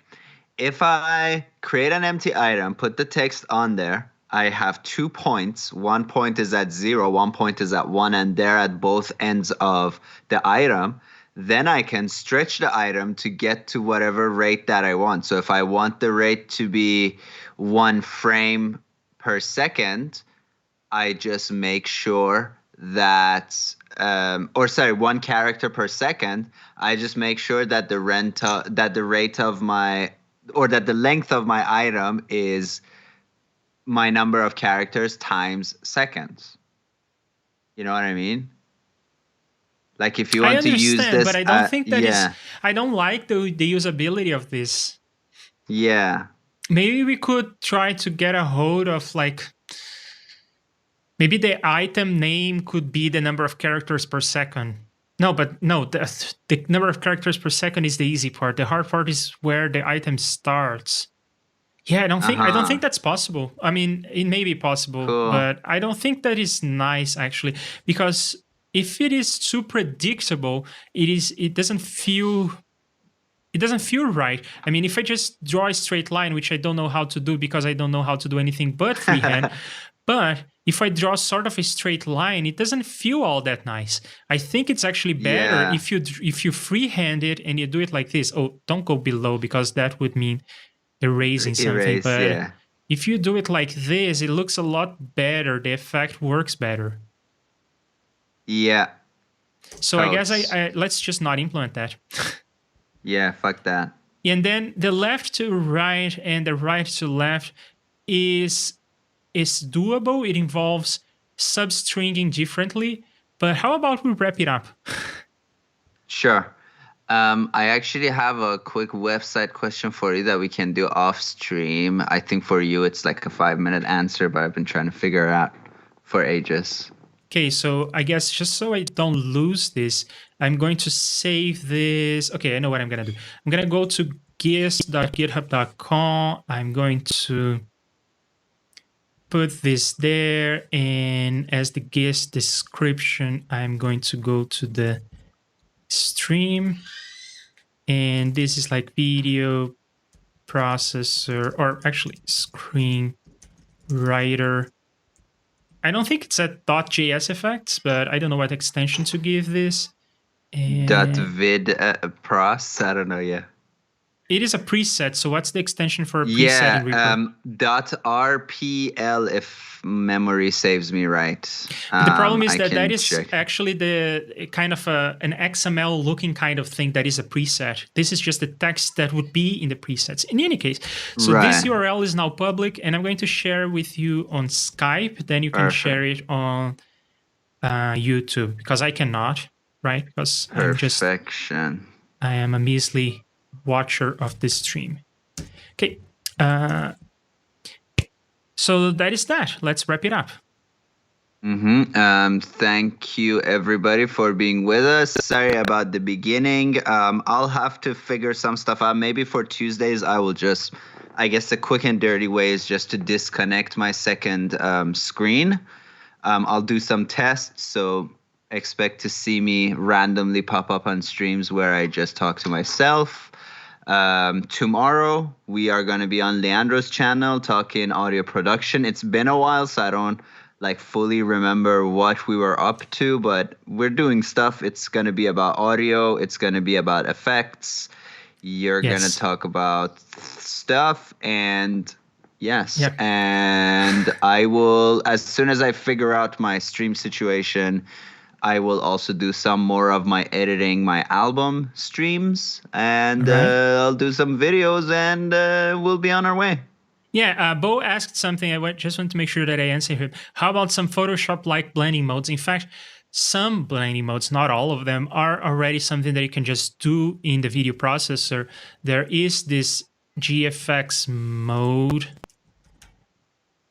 if I create an empty item, put the text on there, I have 2 points. 1 point is at 0, 1 point is at 1, and they're at both ends of the item. Then I can stretch the item to get to whatever rate that I want. So if I want the rate to be 1 frame per second, I just make sure that, 1 character per second. I just make sure that the length of my item is my number of characters times seconds. You know what I mean? Like if you want to use this, but I don't think that is. I don't like the usability of this. Yeah. Maybe we could try to get a hold of like. Maybe the item name could be the number of characters per second. No, the number of characters per second is the easy part. The hard part is where the item starts. Yeah, I don't think that's possible. I mean, it may be possible, but I don't think that is nice actually, because if it is too predictable, it doesn't feel right. I mean, if I just draw a straight line, which I don't know how to do because I don't know how to do anything but freehand, but if I draw sort of a straight line, it doesn't feel all that nice. I think it's actually better if you freehand it and you do it like this. Oh, don't go below because that would mean erasing something. But if you do it like this, it looks a lot better. The effect works better. Yeah. So I guess I let's just not implement that. Yeah, fuck that. And then the left to right and the right to left is doable. It involves substringing differently. But how about we wrap it up? Sure. I actually have a quick website question for you that we can do off stream. I think for you it's like a 5-minute answer, but I've been trying to figure it out for ages. Okay, so I guess just so I don't lose this, I'm going to save this. Okay, I know what I'm going to do. I'm going to go to gis.github.com. I'm going to put this there, and as the gis description, I'm going to go to the stream, and this is like video processor, or actually screen writer. I don't think it's at .jsfx, but I don't know what extension to give this. And .vid pros, I don't know, it is a preset, so what's the extension for a preset in ReaFIR? .rpl if memory saves me right. The problem is that is actually the kind of an XML looking kind of thing that is a preset. This is just the text that would be in the presets. In any case, so this URL is now public, and I'm going to share with you on Skype. Then you can share it on YouTube, because I cannot, right? Because I am a measly watcher of this stream. Okay. So that is that. Let's wrap it up. Thank you, everybody, for being with us. Sorry about the beginning. I'll have to figure some stuff out. Maybe for Tuesdays, I will just, I guess the quick and dirty way is just to disconnect my second screen. I'll do some tests, so expect to see me randomly pop up on streams where I just talk to myself. Tomorrow we are going to be on Leandro's channel talking audio production. It's been a while, so I don't fully remember what we were up to, but we're doing stuff. It's going to be about audio. It's going to be about effects. You're going to talk about stuff, and and I will, as soon as I figure out my stream situation, I will also do some more of my editing, my album streams, and I'll do some videos, and we'll be on our way. Yeah, Bo asked something. I just want to make sure that I answer him. How about some Photoshop-like blending modes? In fact, some blending modes, not all of them, are already something that you can just do in the video processor. There is this GFX mode,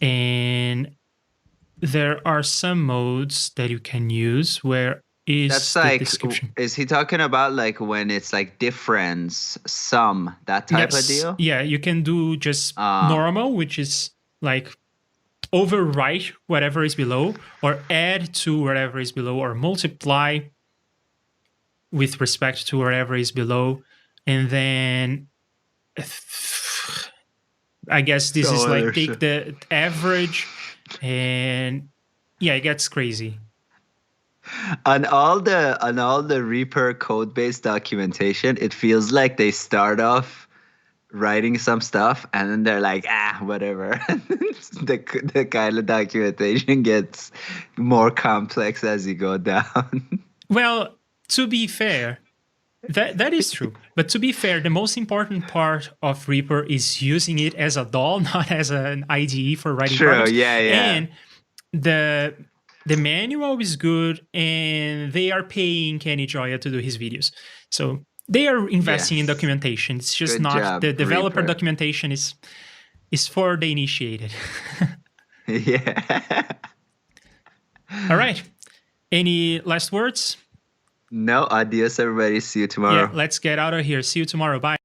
and there are some modes that you can use. Where is the description? Is he talking about when it's difference, sum, that type of deal? Yeah, you can do just normal, which is overwrite whatever is below, or add to whatever is below, or multiply with respect to whatever is below. And then I guess this So is like there's- take the average, and yeah, it gets crazy. on all the ReaFIR code base documentation, it feels like they start off writing some stuff and then they're like, whatever. The kind of documentation gets more complex as you go down. Well, to be fair, that is true. But to be fair, the most important part of ReaFIR is using it as a doll, not as an IDE for writing True, programs. yeah. And the manual is good, and they are paying Kenny Joya to do his videos. So they are investing in Yes. documentation. It's just Good not job, the developer ReaFIR. documentation is for the initiated. Yeah. All right. Any last words? No, adios, everybody. See you tomorrow. Yeah, let's get out of here. See you tomorrow. Bye.